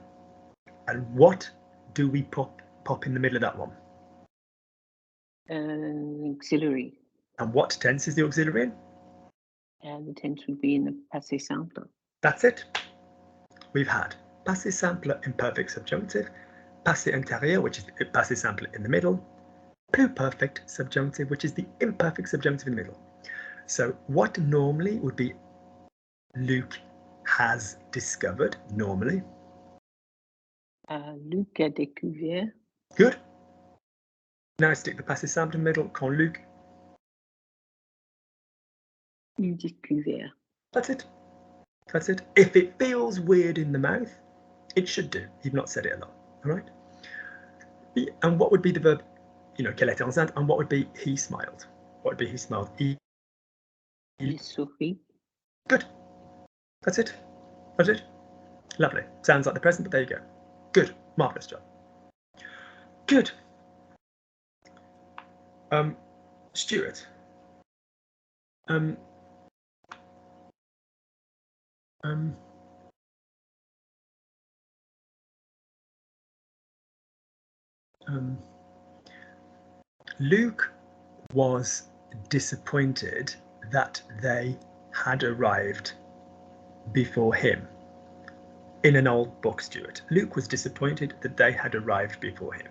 And what do we pop in the middle of that one? Auxiliary. And what tense is the auxiliary in? The tense would be in the passé simple. That's it. We've had passé simple imperfect subjunctive, passé antérieur, which is the passé simple in the middle, pluperfect subjunctive, which is the imperfect subjunctive in the middle. So what normally would be Luke has discovered, normally? Luc a découvert. Good. Now stick the passé simple in the middle. Quand Luc. eut découvert. That's it. That's it. If it feels weird in the mouth, it should do. You've not said it a lot. All right. And what would be the verb? You know, qu'elle était enceinte. And what would be he smiled? What would be he smiled? Il sourit. Good. That's it. That's it. Lovely. Sounds like the present, but there you go. Good. Marvelous job. Good. Stuart. Luke was disappointed that they had arrived before him. In an old book, Stuart. Luke was disappointed that they had arrived before him.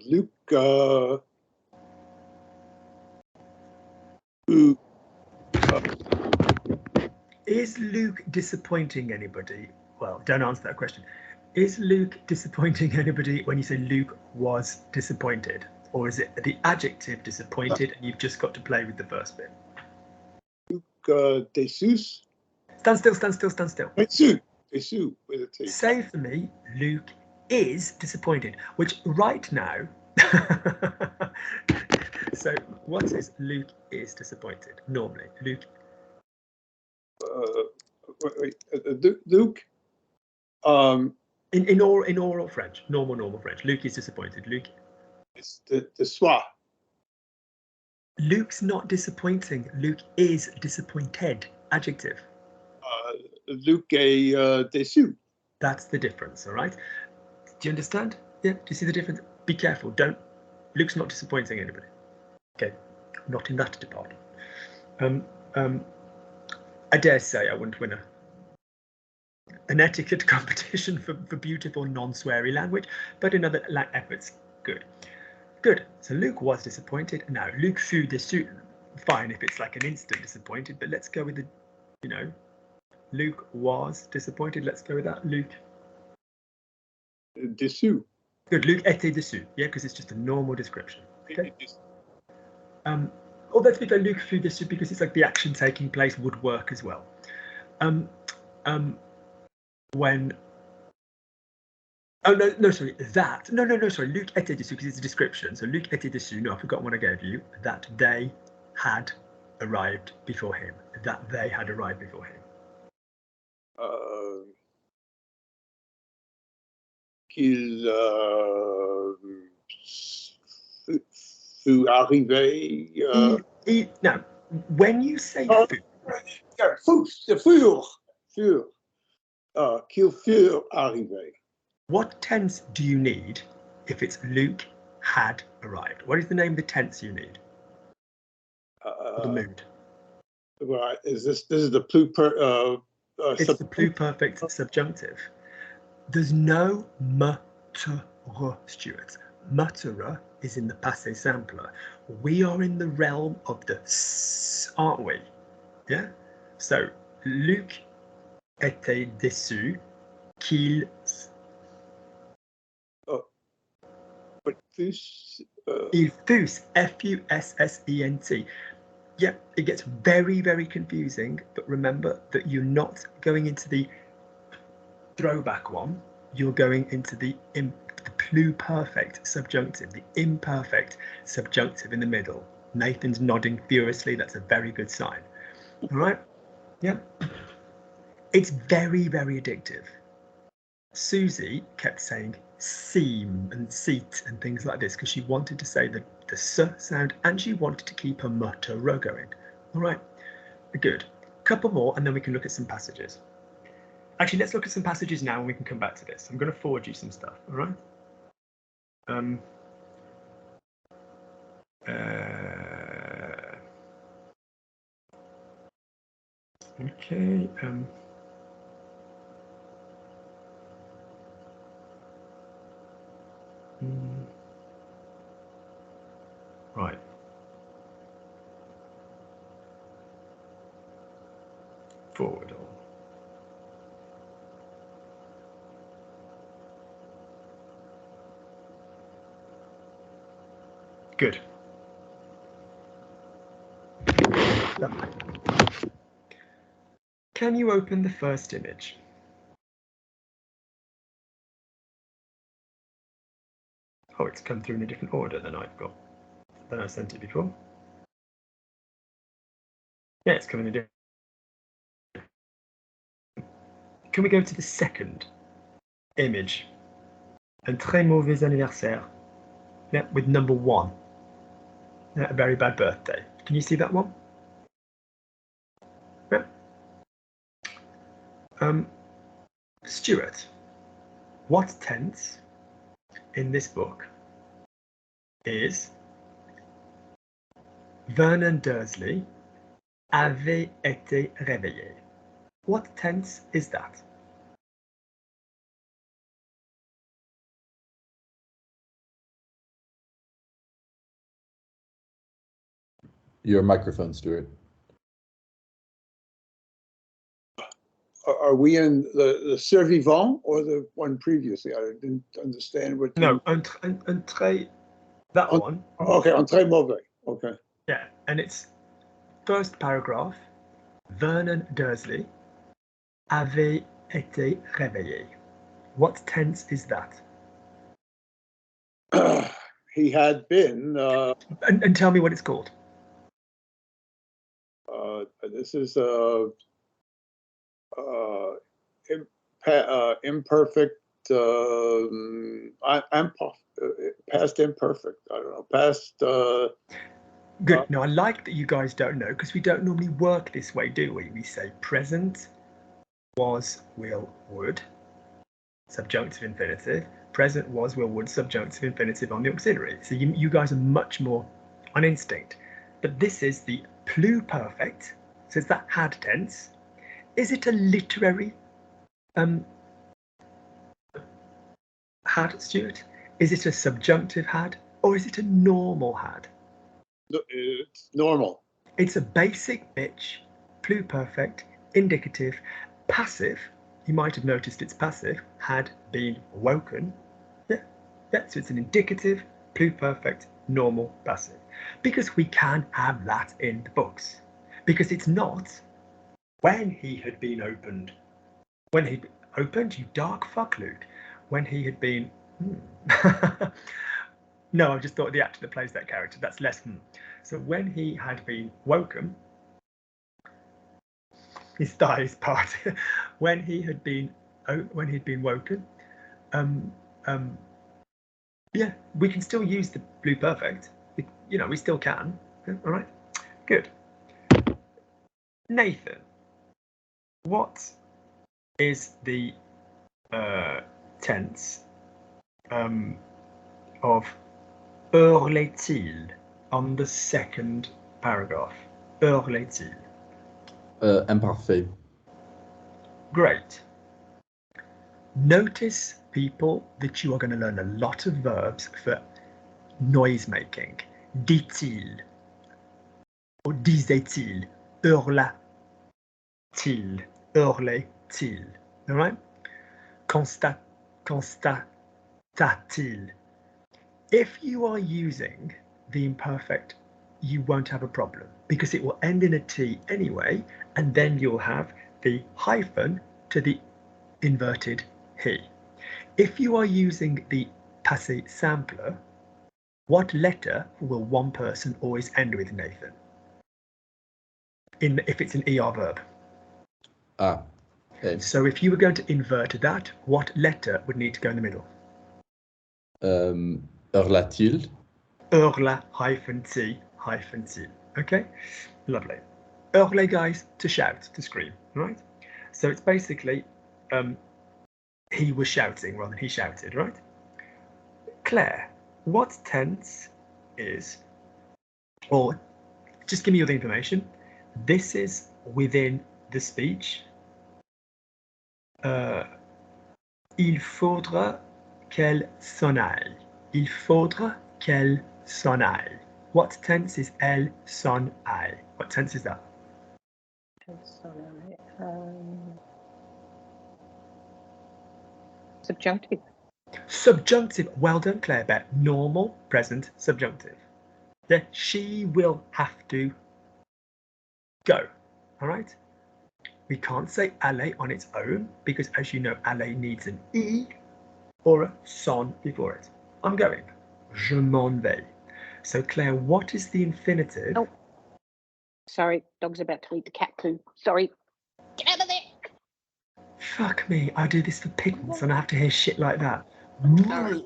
Luke Is Luke disappointing anybody? Well, don't answer that question. Is Luke disappointing anybody when you say Luke was disappointed? Or is it the adjective disappointed and you've just got to play with the first bit? Luke déçu. Stand still, stand still, stand still. Déçu with a T. Say for me, Luke is disappointed, which right now. So what is Luke is disappointed? Normally, Luke. Luke. In oral French, normal French. Luke is disappointed. Luke. It's the soir. Luke's not disappointing. Luke is disappointed. Adjective. Luke est déçu. That's the difference, all right? Do you understand? Yeah, do you see the difference? Be careful. Don't. Luke's not disappointing anybody. Okay, not in that department. I dare say I wouldn't win an etiquette competition for beautiful non-sweary language, but in other efforts, good. Good. So Luke was disappointed. Now, Luc fut déçu. Fine if it's like an instant disappointed, but let's go with the, you know, Luke was disappointed. Let's go with that. Luc. Déçu. Good. Luc était déçu. Yeah, because it's just a normal description. Okay. Although to be fair, Luc fut déçu because it's like the action taking place would work as well. When. Oh, no, sorry, that. No, sorry. Luc était déçu because it's a description. So Luc était déçu. No, I forgot what I gave you. That they had arrived before him. That they had arrived before him. Qu'il fut arrivé. Now, when you say Qu'il fut arrivé. What tense do you need if it's Luke had arrived? What is the name of the tense you need? Or the mood? Right. Is this is the pluper? It's the pluperfect subjunctive. There's no mutere, Stuart. Mutere is in the passé simple. We are in the realm of the s, aren't we? Yeah. So Luc était déçu qu'il. But fus. Il fusse, F-U-S-S-E-N-T. Yeah, it gets very, very confusing, but remember that you're not going into the throwback one, you're going into the pluperfect subjunctive, the imperfect subjunctive in the middle. Nathan's nodding furiously, that's a very good sign. All right, yeah. It's very, very addictive. Susie kept saying seam and seat and things like this because she wanted to say the s sound and she wanted to keep her mutt or ro going. All right, good. Couple more and then we can look at some passages. Actually, let's look at some passages now and we can come back to this. I'm going to forward you some stuff, all right? Okay. Right. Forward on. Good. Lovely. Can you open the first image? Oh, it's come through in a different order than I sent it before. Yeah, it's coming in a different. Can we go to the second image? Un très mauvais anniversaire. Yeah, with number 1. Yeah, a very bad birthday. Can you see that one? Yeah. Stuart, what tense in this book is Vernon Dursley avait été réveillé? What tense is that? Your microphone, Stuart. Are we in the survivant or the one previously? I didn't understand what. No, un très, that one. Okay, un très mauvais. Okay. Yeah, and it's first paragraph. Vernon Dursley avait été réveillé. What tense is that? He had been. And tell me what it's called. This is imperfect. Past imperfect. I don't know. Past. Good. Now I like that you guys don't know because we don't normally work this way, do we? We say present, was, will, would, subjunctive infinitive. Present was, will, would, subjunctive infinitive on the auxiliary. So you guys are much more on instinct. But this is the pluperfect. So it's that had tense. Is it a literary had, Stuart? Is it a subjunctive had or is it a normal had? It's normal. It's a basic bitch, pluperfect, indicative, passive. You might have noticed it's passive, had been woken. Yeah, so it's an indicative, pluperfect, normal, passive. Because we can have that in the books. Because it's not when he had been opened. When he opened, you dark fuck, Luke. When he had been. No, I just thought the actor that plays that character, that's less. So when he had been woken, his thighs part. When he had been woken, yeah, we can still use the pluperfect. We still can. All right, good. Nathan, what is the tense of hurlait-il on the second paragraph? Hurlait-il. Imparfait. Great. Notice, people, that you are going to learn a lot of verbs for noise making. Dit-il, or disait-il, hurla-t-il, hurlait-il. All right? Constata-t-il. If you are using the imperfect you won't have a problem because it will end in a T anyway, and then you'll have the hyphen to the inverted he. If you are using the passé simple, what letter will one person always end with, Nathan? If it's an ER verb. Ah. Okay. So if you were going to invert that, what letter would need to go in the middle? Hurla-t-il? Hurla hyphen T hyphen T. Okay, lovely. Hurler, guys, to shout, to scream, right? So it's basically he was shouting rather than he shouted, right? Claire, what tense is, or just give me all the information. This is within the speech. Il faudra qu'elle s'en aille. Il faudra qu'elle s'en aille. What tense is elle s'en aille? What tense is that? Subjunctive. Subjunctive. Well done, Claire. Bet. Normal, present, subjunctive. Yeah, she will have to go. All right. We can't say aller on its own because, as you know, aller needs an E or a son before it. I'm going. Je m'en vais. So, Claire, what is the infinitive? Oh. Sorry, dog's about to eat the cat poo. Sorry. Get out of there. Fuck me. I do this for pittance and I have to hear shit like that. Sorry.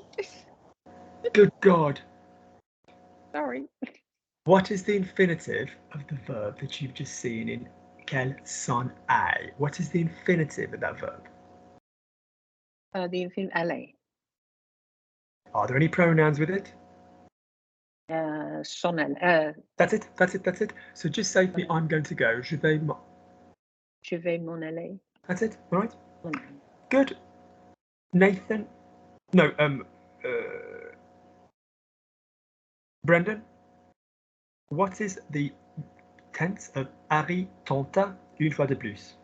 Good God. Sorry. What is the infinitive of the verb that you've just seen in qu'elle s'en aille? What is the infinitive of that verb? The infinitive aller. Are there any pronouns with it? S'en aller. That's it. That's it. That's it. So just say to me, I'm going to go. Je vais m'en aller. That's it. All right. Good. Nathan. No. Brendan. What is the tense of Harry tenta une fois de plus?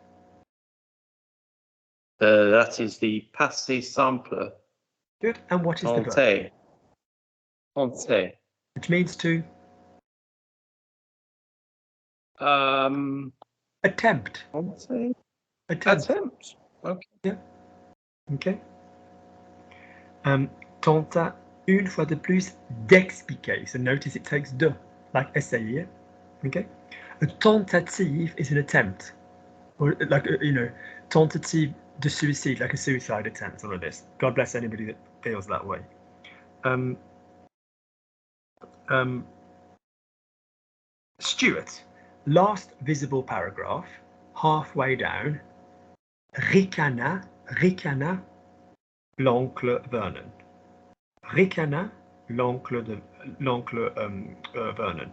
That is the passé simple. Good. And what is the verb? Tenter. Tenter. Which means to attempt. Tenter. Attempt. Attempt. Okay. Yeah. Okay. Tenta une fois de plus d'expliquer. So notice it takes de, like essayer. Okay. A tentative is an attempt, or like tentative de suicide, like a suicide attempt. All of this. God bless anybody that feels that way. Stuart, last visible paragraph, halfway down. Ricana l'oncle Vernon. Ricana l'oncle Vernon.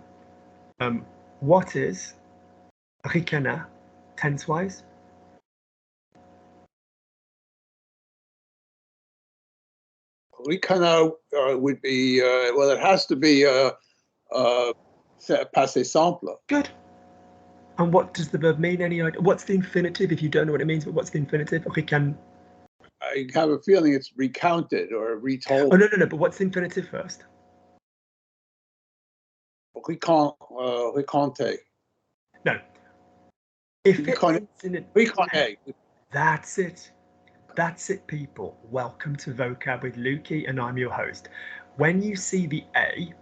What is ricana tense-wise? Ricana would be, well, it has to be passé simple. Good. And what does the verb mean? Any idea? What's the infinitive? If you don't know what it means, but what's the infinitive? Rican. I have a feeling it's recounted or retold. Oh no. But what's the infinitive first? Recompte. No. If it ends in an Recompte. That's it. That's it, people. Welcome to Vocab with Lukey, and I'm your host. When you see the A,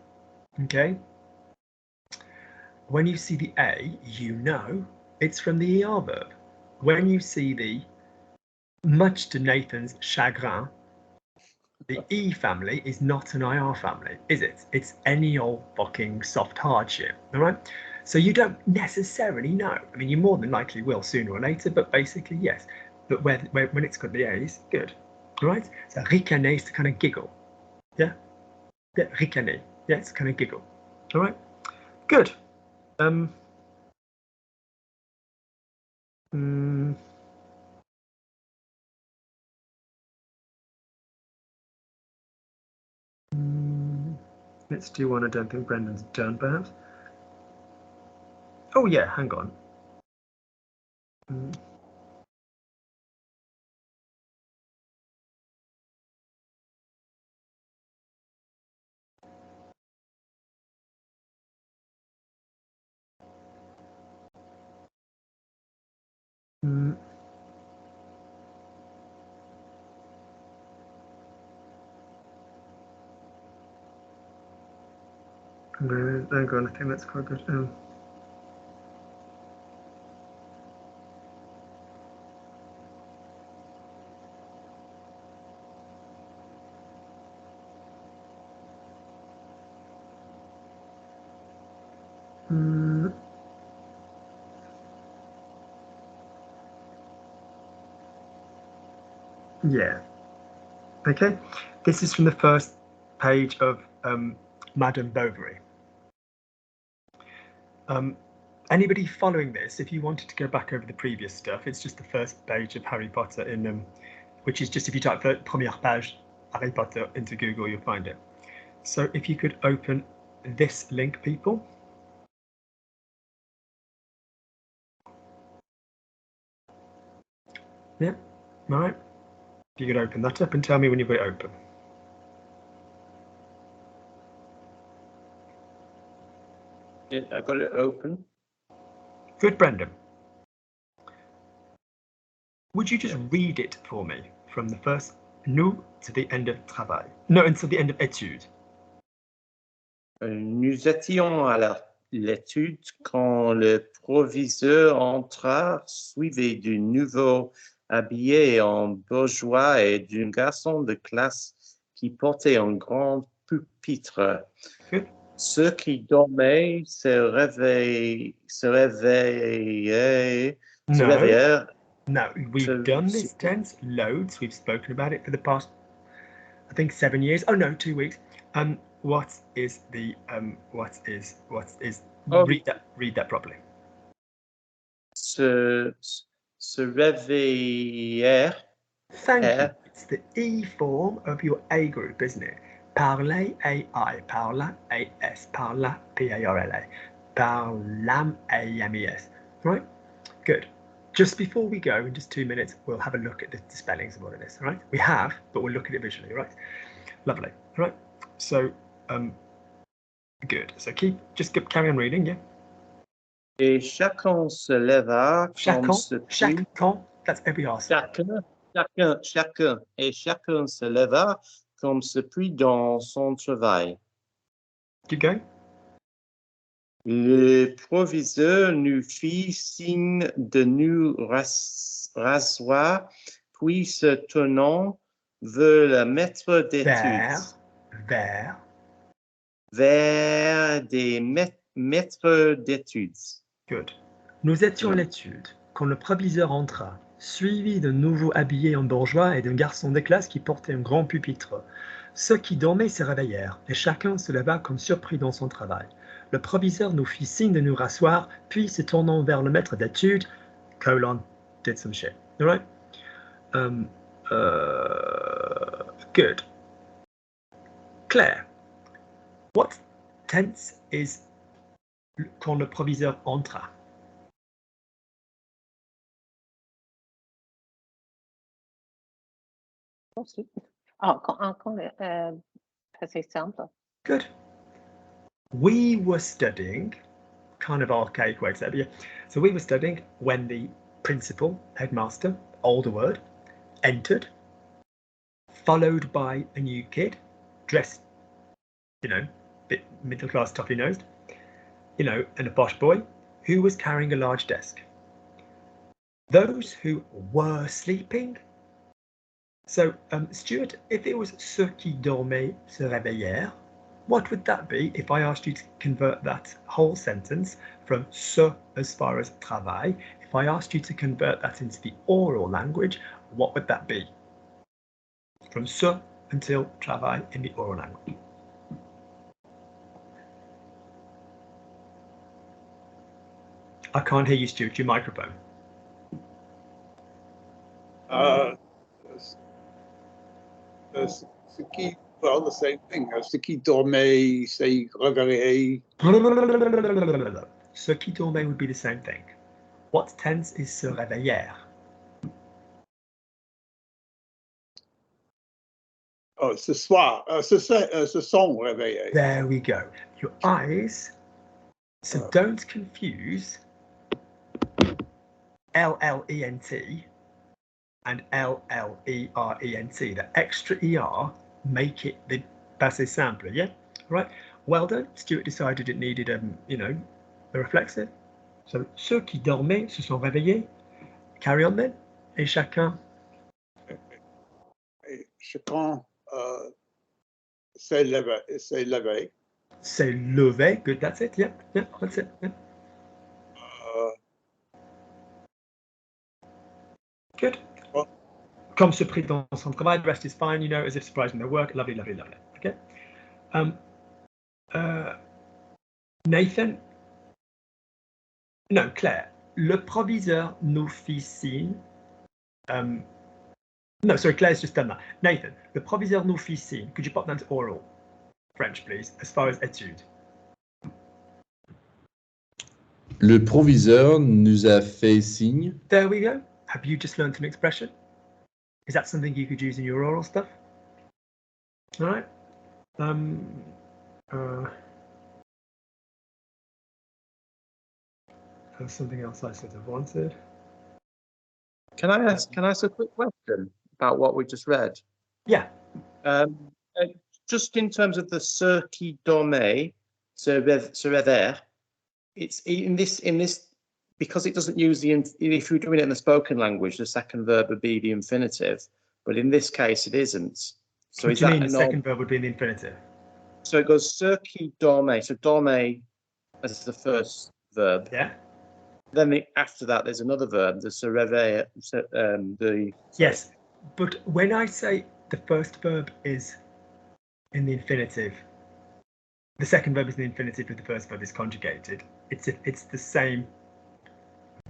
okay? When you see the A, you know it's from the ER verb. When you see the, much to Nathan's chagrin, the E family is not an IR family, is it? It's any old fucking soft hardship, all right? So you don't necessarily know. I mean, you more than likely will sooner or later, but basically, yes. But when it's got the A's, good, all right? So ricaner is to kind of giggle, yeah? Yeah, ricaner, yeah, it's kind of giggle, all right? Good. Let's do one I don't think Brendan's done, perhaps. Oh yeah, hang on. Mm. Hang on, I think that's quite good. Yeah. Okay. This is from the first page of Madame Bovary. Anybody following this, if you wanted to go back over the previous stuff, it's just the first page of Harry Potter in which is just if you type première page Harry Potter into Google, you'll find it. So if you could open this link, people. Yeah, all right. If you could open that up and tell me when you've got it open. Yeah, I got it open. Good, Brendan. Would you just read it for me from the first nous to the end of travail? No, until the end of études. Nous étions à l'étude quand le proviseur entra, suivi du nouveau habillé en bourgeois et d'un garçon de classe qui portait un grand pupitre. Good. Ceux qui dormaient se réveillèrent. No, we've done this tense loads. We've spoken about it for the past, I think, 7 years. Oh no, 2 weeks. What is the Oh. read that properly. Se réveillèrent. Thank you. It's the E form of your A group, isn't it? Parler, A-I. Parla, A-S. Parla, P-A-R-L-A. Parlam, A-M-E-S. Right? Good. Just before we go, in just 2 minutes, we'll have a look at the spellings of what it is, right? We have, but we'll look at it visually, right? Lovely, right? So, good. So just carry on reading, yeah? Et chacun se leva comme se prit. Chacun, that's every R. Chacun se leva comme se prit dans son travail. Keep going. Le proviseur nous fit signe de nous rasseoir, puis se tournant vers le maître d'études. Vers des maîtres d'études. Good. Nous étions à l'étude quand le proviseur entra, suivi d'un nouveau habillé en bourgeois et d'un garçon de classe qui portait un grand pupitre. Ceux qui dormaient se réveillèrent, et chacun se leva comme surpris dans son travail. Le proviseur nous fit signe de nous rasseoir, puis se tournant vers le maître d'études, did some shit. All right? Good. Claire, what tense is quand le proviseur entra? Quand passé simple. Good. We were studying, kind of archaic way to say it, but yeah. So we were studying when the principal, headmaster, older word, entered, followed by a new kid, dressed, bit middle class, toffee nosed, and a posh boy who was carrying a large desk. Those who were sleeping. So, Stuart, if it was ceux qui dormaient se réveillèrent, what would that be if I asked you to convert that whole sentence from ce as far as travail? If I asked you to convert that into the oral language, what would that be? From ce until travail in the oral language. I can't hear you, Stuart, your microphone. Well, the same thing. Ce qui dormait, se réveillait. Ce qui dormait would be the same thing. What tense is se réveillèrent? Oh, ce soir, se sont réveillés. There we go. Your eyes. So don't confuse LLENT and LLERENT. The extra ER make it the passé simple, yeah? Right, well done. Stuart decided it needed, you know, a reflexive. So, ceux qui dormaient se sont réveillés. Carry on then. Et chacun. Et chacun s'est levé. C'est levé. Good, that's it. Yeah, yeah, that's it. Yeah. Good. Well, Comme se prit dans son travail, the rest is fine, you know, as if surprised in their work. Lovely, lovely, lovely. Okay. Nathan. No, Claire. Le proviseur nous fit signe. No, sorry, Claire's just done that. Nathan, le proviseur nous fit signe. Could you pop that to oral French, please, as far as études? Le proviseur nous a fait signe. There we go. Have you just learned an expression? Is that something you could use in your oral stuff? All right. There's something else I sort of wanted. Can I ask a quick question about what we just read? Yeah. Just in terms of the ce qui dormait, se réveille, it's in this because it doesn't use the, if you're doing it in the spoken language, the second verb would be the infinitive, but in this case it isn't. So What is do you that mean the second verb would be in the infinitive? So it goes ce qui dormait, so dormait as the first verb. Yeah. Then after that, there's another verb, the se réveille, Yes, but when I say the first verb is in the infinitive, the second verb is in the infinitive, but the first verb is conjugated. It's the same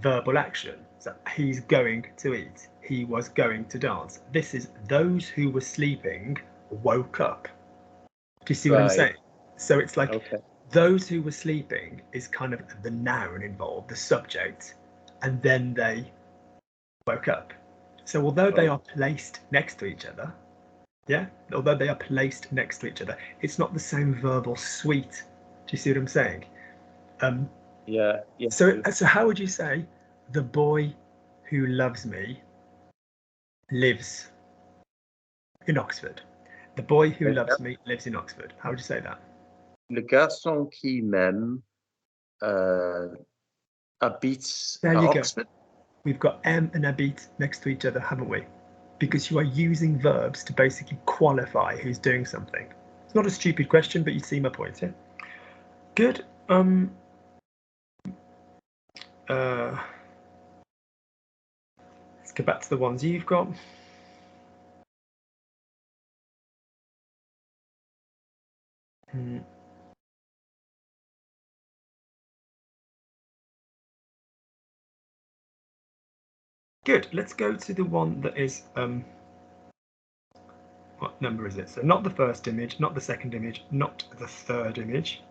verbal action. So he's going to eat. He was going to dance. This is those who were sleeping woke up. Do you see what I'm saying? So it's like those who were sleeping is kind of the noun involved, the subject, and then they woke up. So although they are placed next to each other, yeah, although they are placed next to each other, it's not the same verbal suite. Do you see what I'm saying? Yeah. So how would you say the boy who loves me lives in Oxford? The boy who loves me lives in Oxford. How would you say that? Le garçon qui m'aime habite There à you Oxford. go. We've got M and habite next to each other, haven't we? Because you are using verbs to basically qualify who's doing something. It's not a stupid question, but you see my point, yeah? Good. Let's go back to the ones you've got. Good. Let's go to the one that is what number is it? So not the first image, not the second image, not the third image.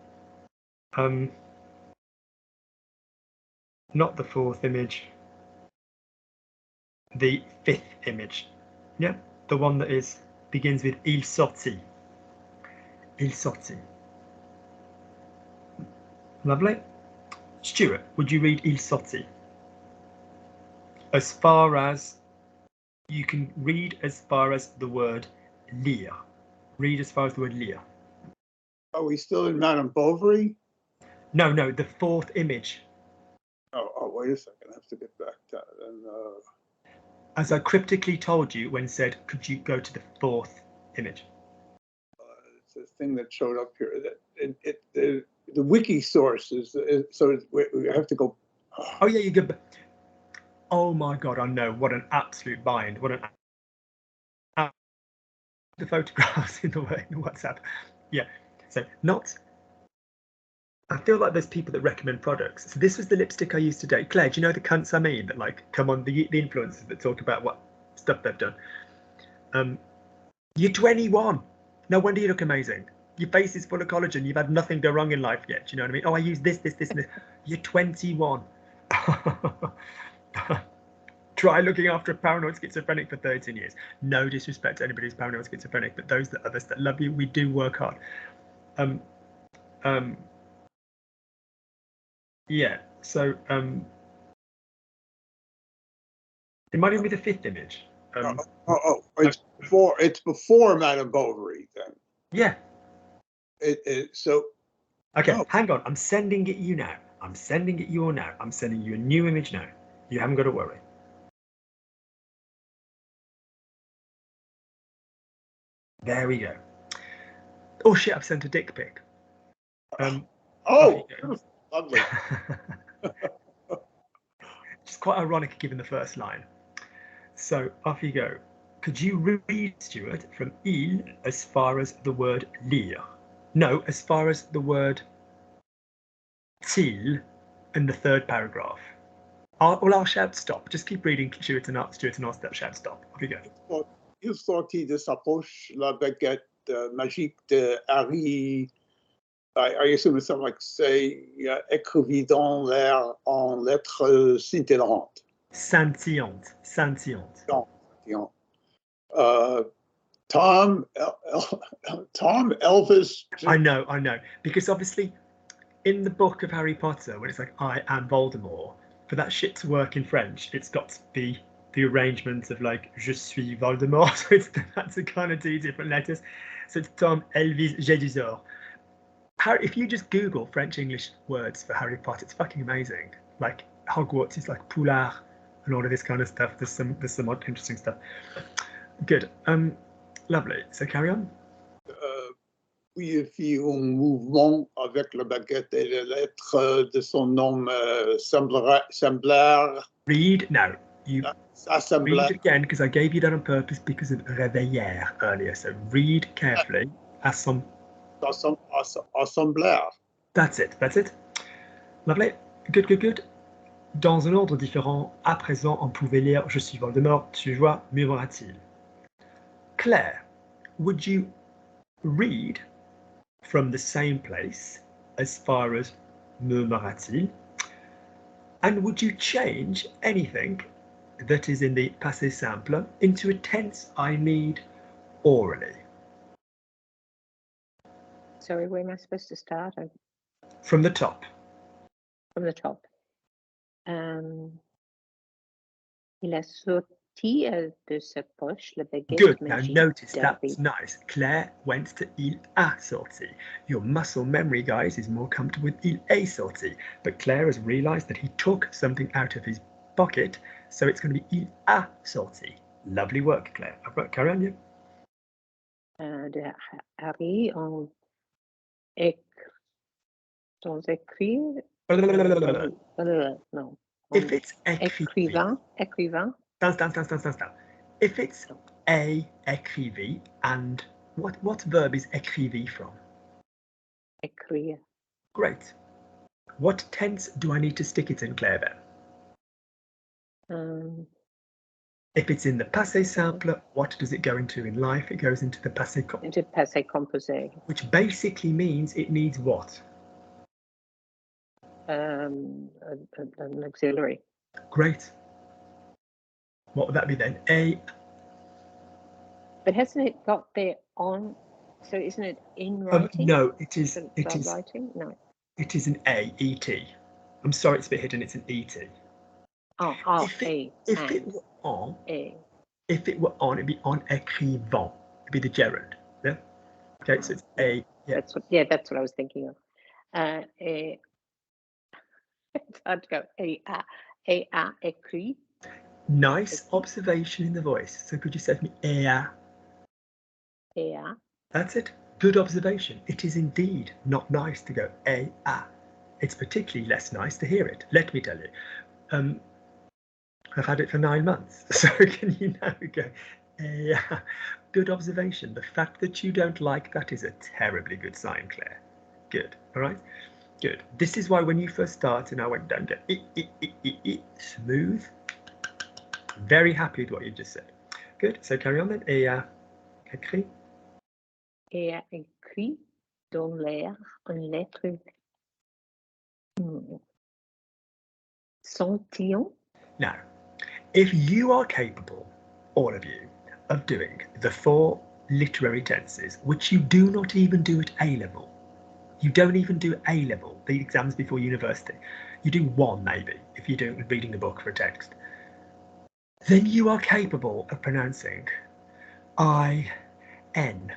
Not the fourth image. The fifth image. Yeah, the one that begins with il sortit. Il sortit. Lovely. Stuart, would you read il sortit? As far as you can read, as far as the word lire. Read as far as the word lire. Are we still in Madame Bovary? No, the fourth image. Oh, wait a second. I have to get back to it. And, as I cryptically told you when said, could you go to the fourth image? it's a thing that showed up here. That the wiki source is so we have to go. Oh yeah, you go. Oh my God, I know. What an absolute bind. What an the photographs in the WhatsApp. Yeah. So not. I feel like there's people that recommend products. So this was the lipstick I used today. Claire, do you know the cunts I mean that like come on the influencers that talk about what stuff they've done? You're 21. No wonder you look amazing. Your face is full of collagen. You've had nothing go wrong in life yet. Do you know what I mean? Oh, I use this, and this. You're 21. Try looking after a paranoid schizophrenic for 13 years. No disrespect to anybody who's paranoid schizophrenic, but those of us that love you, we do work hard. Yeah, so It might even be the fifth image. It's before Madame Bovary then. Yeah. So. Okay, Oh. hang on. I'm sending it you now. I'm sending it you now. I'm sending you a new image now. You haven't got to worry. There we go. Oh shit! I've sent a dick pic. Oh, lovely. It's quite ironic given the first line. So off you go. Could you read, Stuart, from il as far as the word lire? No, as far as the word til in the third paragraph. I'll shout stop. Just keep reading, Stuart, and I'll shout stop. Off you go. Il sortit de sa poche la baguette magique de Harry. I assume it's something like say, écrivit dans l'air en lettres scintillantes. Scintillante. Tom Elvis. I know. Because obviously, in the book of Harry Potter, when it's like, I am Voldemort, for that shit to work in French, it's got to be the arrangement of like, je suis Voldemort. So it's had to kind of do different letters. So it's Tom Elvis Jedusor. If you just Google French-English words for Harry Potter, it's fucking amazing. Like Hogwarts is like Poulard and all of this kind of stuff. There's some interesting stuff. Good. Lovely. So carry on. Puis il fit un mouvement avec la baguette et les lettres de son nom semblèrent. Read now. You Assemblère. read again because I gave you that on purpose because of réveiller earlier. So read carefully. Assemblère. That's it. Lovely. Good. Dans un ordre différent, à présent, on pouvait lire Je suis Voldemort, tu vois, murmura-t-il. Claire, would you read from the same place as far as murmura-t-il? And would you change anything that is in the passé simple into a tense I need orally? Sorry, where am I supposed to start? From the top. From the top. Il a sorti de sa poche la baguette Good. Now magique. notice that's nice. Claire went to il a sorti. Your muscle memory, guys, is more comfortable with il est sorti. But Claire has realised that he took something out of his pocket, so it's going to be il a sorti. Lovely work, Claire. I've got carry on you. De Harry en écrire. No. If it's écrivain. Écrivain. Stand. If it's a écrivit, and what verb is écrivit from? Écrire. Great. What tense do I need to stick it in, Claire, then? If it's in the passé simple, what does it go into in life? It goes into the passé composé. Into passé composé. Which basically means it needs what? An auxiliary. Great. What would that be then? But hasn't it got there on? So isn't it in writing? No, it is. It is writing. No. It is an et. I'm sorry, it's a bit hidden. It's an et. If it were on, it'd be on écrivant. It'd be the gerund. Yeah. Okay, so it's a. Yeah. That's what I was thinking of. It's hard to go. A écrit. Nice observation in the voice. So could you say to me, ea? Ea. That's it. Good observation. It is indeed not nice to go ea. It's particularly less nice to hear it. Let me tell you. I've had it for 9 months. So can you now go ea? Good observation. The fact that you don't like that is a terribly good sign, Claire. Good. All right. Good. This is why when you first started, I went down to smooth. Very happy with what you just said. Good. So carry on then. Ea écrit. Ea écrit dans l'air en lettres scintillantes. Now, if you are capable, all of you, of doing the 4 literary tenses, which you do not even do at A-level, you don't even do A-level, the exams before university. You do 1 maybe, if you're doing reading a book for a text. then you are capable of pronouncing I-N.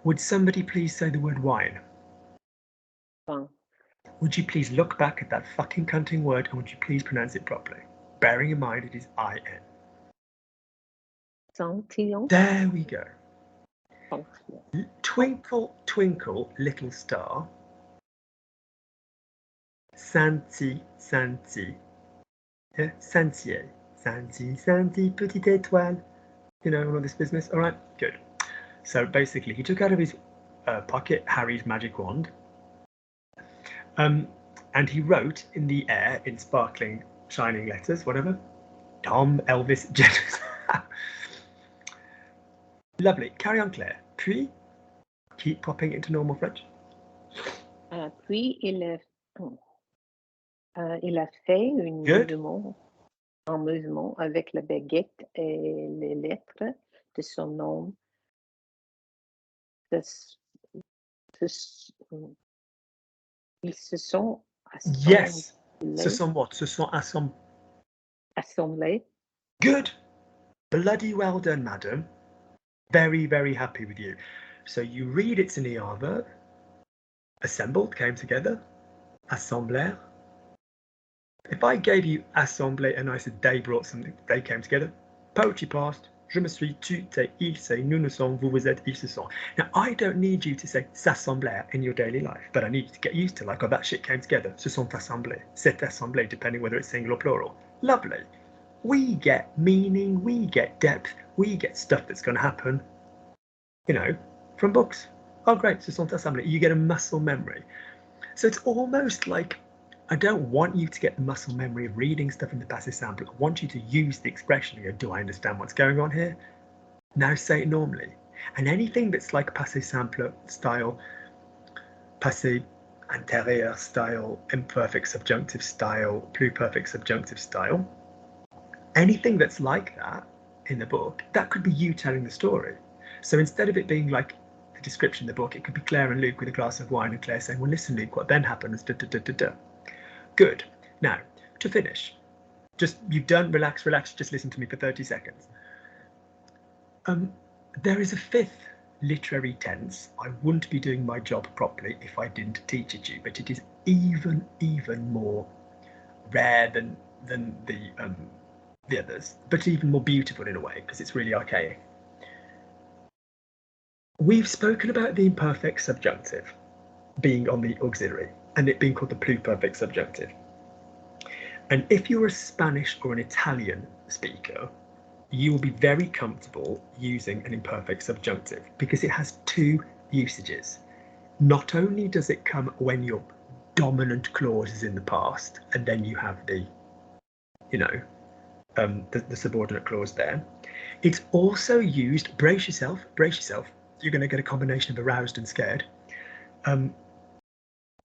Would somebody please say the word wine? Vin. Would you please look back at that fucking cunting word and would you please pronounce it properly? Bearing in mind it is I-N. Santillon. There we go. Santillon. Twinkle, twinkle, little star. Santi, Santi. Yeah? Santier. Santi, Santi, petite étoile. You know, all this business. All right, good. So basically, he took out of his pocket Harry's magic wand. And he wrote in the air, in sparkling, shining letters, whatever, Tom, Elvis, Jennings. Lovely. Carry on, Claire. Puis, keep popping into normal French. Puis, il a fait un mouvement avec la baguette et les lettres de son nom. Ils se sont assemblés. Yes. Se sont what? Se sont assemblés. Good. Bloody well done, madam. Very, very happy with you. So you read it's an ER verb. Assembled, came together. Assembler. If I gave you assembler and I said they brought something, they came together. Poetry past. Je me suis, tu, t'es, il, c'est, nous, nous sommes, vous, vous êtes, ils se sont. Now, I don't need you to say s'assembler in your daily life, but I need you to get used to like, oh, that shit came together. Se sont assemblés. C'est assemblé, depending whether it's single or plural. Lovely. We get meaning, we get depth, we get stuff that's going to happen, you know, from books. Oh, great, se sont assemblés. You get a muscle memory. So it's almost like, I don't want you to get the muscle memory of reading stuff in the passé simple. I want you to use the expression and go, do I understand what's going on here? Now say it normally. And anything that's like passé simple style, passé antérieur style, imperfect subjunctive style, pluperfect subjunctive style, anything that's like that in the book, that could be you telling the story. So instead of it being like the description of the book, it could be Claire and Luke with a glass of wine and Claire saying, well, listen, Luke, what then happens? Da, da, da, da, da. Good. Now, to finish, just you've done, relax, just listen to me for 30 seconds. There is a fifth literary tense. I wouldn't be doing my job properly if I didn't teach it to you, but it is even more rare than the others, but even more beautiful in a way, because it's really archaic. We've spoken about the imperfect subjunctive being on the auxiliary and it being called the pluperfect subjunctive. And if you're a Spanish or an Italian speaker, you will be very comfortable using an imperfect subjunctive because it has two usages. Not only does it come when your dominant clause is in the past and then you have the, you know, the subordinate clause there. It's also used, brace yourself, you're going to get a combination of aroused and scared.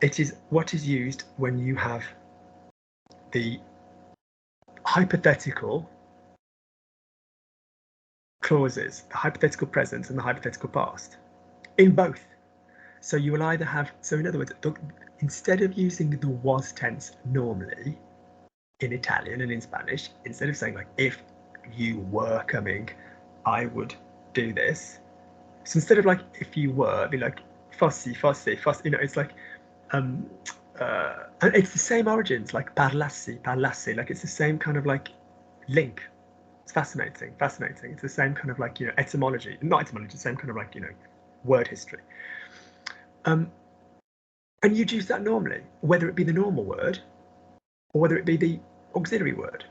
It is what is used when you have the hypothetical clauses, the hypothetical present and the hypothetical past, in both. So you will either have, so in other words, instead of using the was tense normally in Italian and in Spanish, instead of saying like, if you were coming, I would do this. So instead of like, if you were, it'd be like, fossi, you know, it's like, and it's the same origins, like parlassi, like it's the same kind of like link. It's fascinating. It's the same kind of like, you know, etymology, not etymology, the same kind of like, you know, word history. And you'd use that normally, whether it be the normal word or whether it be the auxiliary word.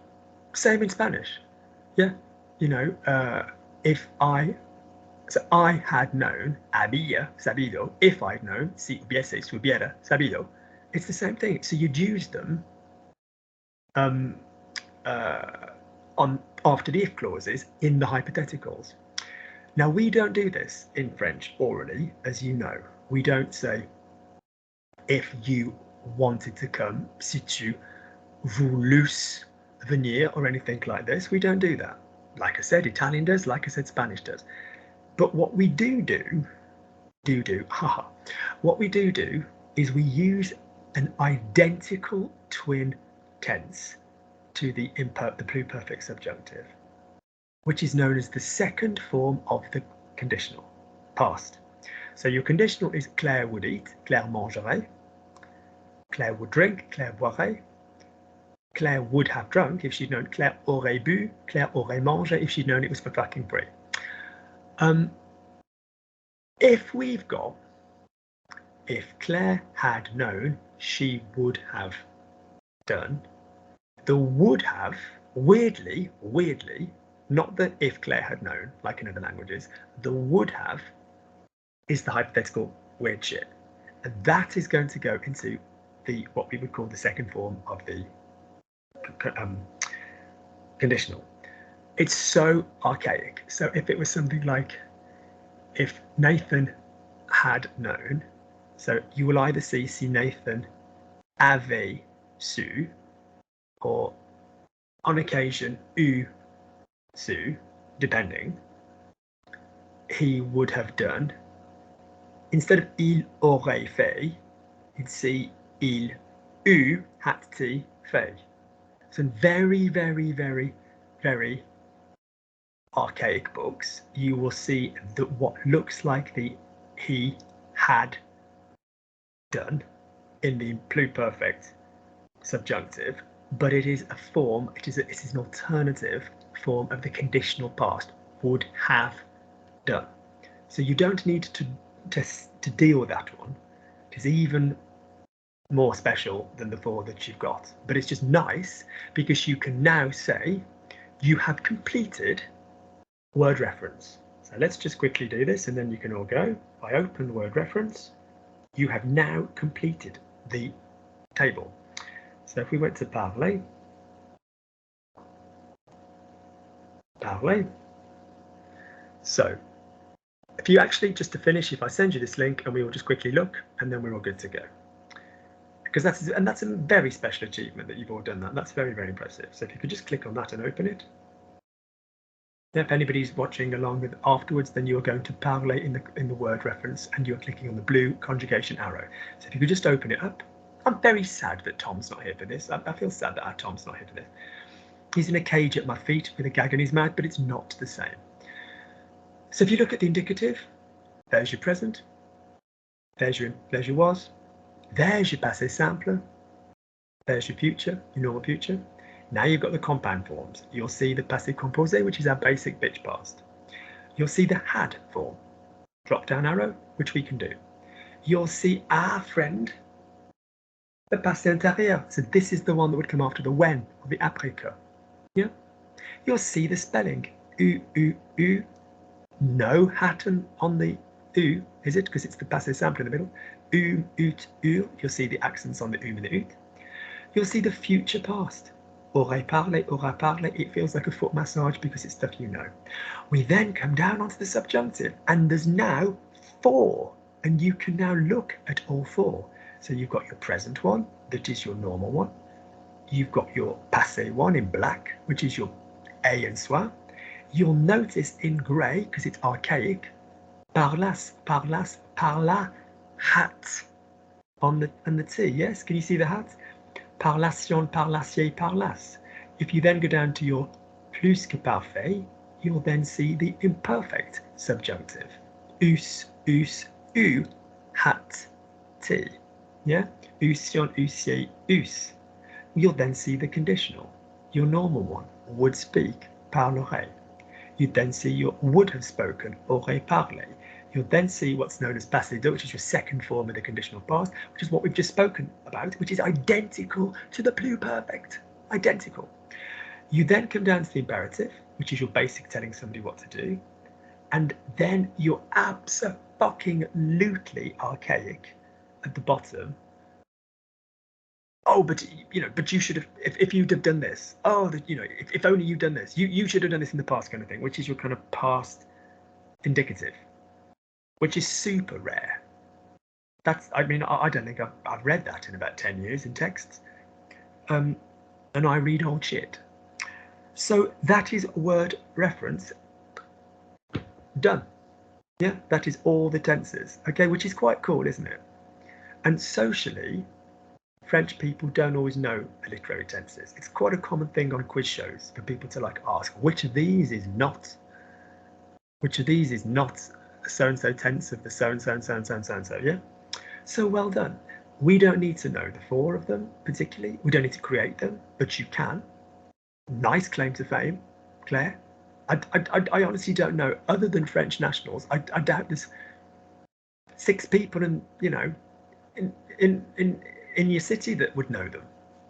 Same in Spanish. Yeah, you know, if I had known, había sabido, if I'd known, si hubiera sabido, it's the same thing. So you'd use them on after the if clauses in the hypotheticals. Now we don't do this in French orally, as you know. We don't say if you wanted to come, si tu voulus venir, or anything like this. We don't do that. Like I said, Italian does, like I said, Spanish does. But what we what we do is we use an identical twin tense to the pluperfect subjunctive. which is known as the second form of the conditional past. So your conditional is Claire would eat, Claire mangerait, Claire would drink, Claire boirait, Claire would have drunk if she'd known, Claire aurait bu, Claire aurait mangé if she'd known it was for fucking free. If we've got, if Claire had known, she would have done, the would have, weirdly, not the if Claire had known, like in other languages, the would have is the hypothetical weird shit. And that is going to go into the what we would call the second form of the conditional. It's so archaic. So if it was something like, if Nathan had known, so you will either see si Nathan avait su, or on occasion eu su, depending, he would have done. Instead of il aurait fait, you'd see il eût had-t fait. So in very, very, very, very archaic books, you will see that what looks like the he had done in the pluperfect subjunctive, but it is a form, it is an alternative form of the conditional past, would have done. So you don't need to deal with that one. It is even more special than the four that you've got, but it's just nice because you can now say you have completed word reference. So let's just quickly do this and then you can all go. If I open word reference, you have now completed the table. So if we went to parler, so if you actually, just to finish, if I send you this link and we will just quickly look and then we're all good to go. Because that's a very special achievement that you've all done that. That's very, very impressive. So if you could just click on that and open it. If anybody's watching along with afterwards, then you're going to parler in the word reference and you're clicking on the blue conjugation arrow. So if you could just open it up. I'm very sad that Tom's not here for this. I feel sad that our Tom's not here for this. He's in a cage at my feet with a gag in his mouth, but it's not the same. So if you look at the indicative, there's your present, there's your was, there's your passé simple, there's your future, your normal future. Now you've got the compound forms. You'll see the passé composé, which is our basic bitch past. You'll see the had form, drop down arrow, which we can do. You'll see our friend, the passé intérieur. So this is the one that would come after the when or the après que. Yeah. You'll see the spelling, u, no hatten on the u, is it? Because it's the passé simple in the middle. U, ut, ur. You'll see the accents on the and the ut. You'll see the future past. Aurait parlé, aura parlé. It feels like a foot massage because it's stuff you know. We then come down onto the subjunctive and there's now 4 and you can now look at all 4. So you've got your present one, that is your normal one. You've got your passé one in black, which is your a and soi. You'll notice in grey, because it's archaic, parlas, parla, hat on the T. Yes, can you see the hat? Parlation, parlassier, parlas. If you then go down to your plus que parfait, you'll then see the imperfect subjunctive. Us, u, hat, t. Yeah, usion, usier, us. You'll then see the conditional, your normal one, would speak, parlerait. You'd then see your would have spoken, aurait parlé. You'll then see what's known as passé deux, which is your second form of the conditional past, which is what we've just spoken about, which is identical to the pluperfect, identical. You then come down to the imperative, which is your basic telling somebody what to do, and then your abso-fucking-lutely archaic at the bottom. Oh, but you should have, if you'd have done this. Oh, if only you'd done this. You should have done this in the past, kind of thing, which is your kind of past indicative, which is super rare. I don't think I've read that in about 10 years in texts, and I read old shit. So that is word reference done. Yeah, that is all the tenses. Okay, which is quite cool, isn't it? And socially, French people don't always know the literary tenses. It's quite a common thing on quiz shows for people to like ask, which of these is not a so-and-so tense of the so-and-so and so-and-so and so-and-so, yeah? So well done. We don't need to know the 4 of them particularly. We don't need to create them, but you can. Nice claim to fame, Claire. I honestly don't know, other than French nationals, I doubt there's 6 people in, you know, in your city that would know them.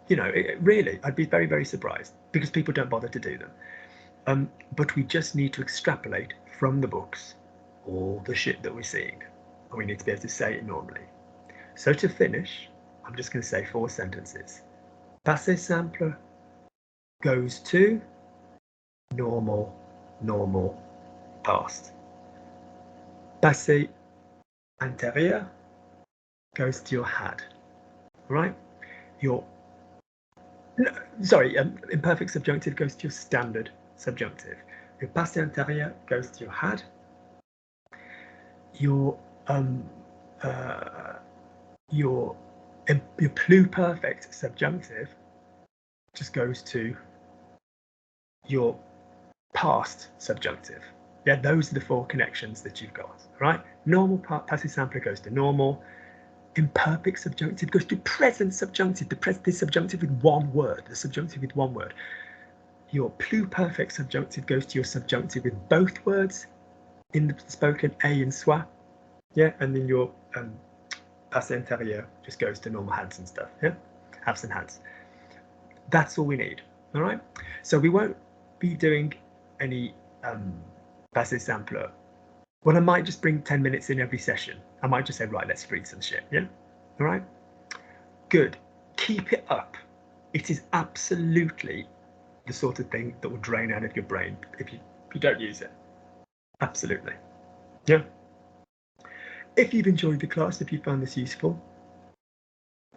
You know, really, I'd be very, very surprised because people don't bother to do them. But we just need to extrapolate from the books all the shit that we're seeing, and we need to be able to say it normally. So to finish, I'm just going to say 4 sentences. Passé simple goes to normal, normal, past. Passé antérieur goes to your had, right? Your, no, sorry, imperfect subjunctive goes to your standard subjunctive. Your passé antérieur goes to your had. Your pluperfect subjunctive just goes to your past subjunctive. Yeah, those are the 4 connections that you've got, right? Normal passé simple goes to normal. Imperfect subjunctive goes to present subjunctive, the subjunctive with 1 word, the subjunctive with 1 word. Your pluperfect subjunctive goes to your subjunctive with both words in the spoken a and soit, yeah, and then your passé antérieur just goes to normal hads and stuff, yeah, haves and hads. That's all we need, all right? So we won't be doing any passé simple. Well, I might just bring 10 minutes in every session. I might just say, right, let's read some shit, yeah? All right? Good. Keep it up. It is absolutely the sort of thing that will drain out of your brain if you don't use it. Absolutely. Yeah. If you've enjoyed the class, if you found this useful,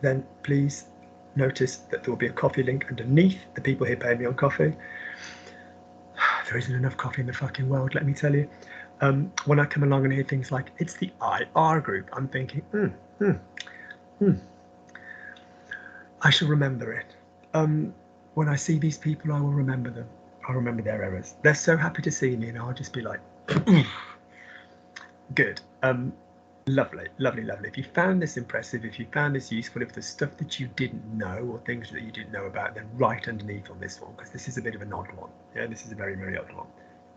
then please notice that there will be a Kofi link underneath. The people here pay me on Kofi. There isn't enough coffee in the fucking world, let me tell you. When I come along and hear things like, it's the IR group, I'm thinking, I shall remember it. When I see these people, I will remember them. I'll remember their errors. They're so happy to see me, and I'll just be like, good. Lovely, lovely, lovely. If you found this impressive, if you found this useful, if there's stuff that you didn't know or things that you didn't know about, then write underneath on this one, because this is a bit of an odd one. Yeah, this is a very, very odd one.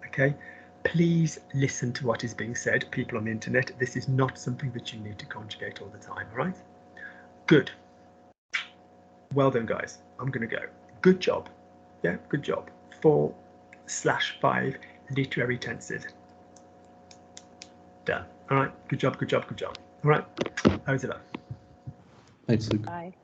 Okay, please listen to what is being said, people on the internet. This is not something that you need to conjugate all the time, all right? Good. Well done, guys. I'm going to go. Good job. Yeah, good job. 4/5 literary tenses. Done. All right. Good job, good job, good job. All right. How's it up? Thanks, Luke. Bye.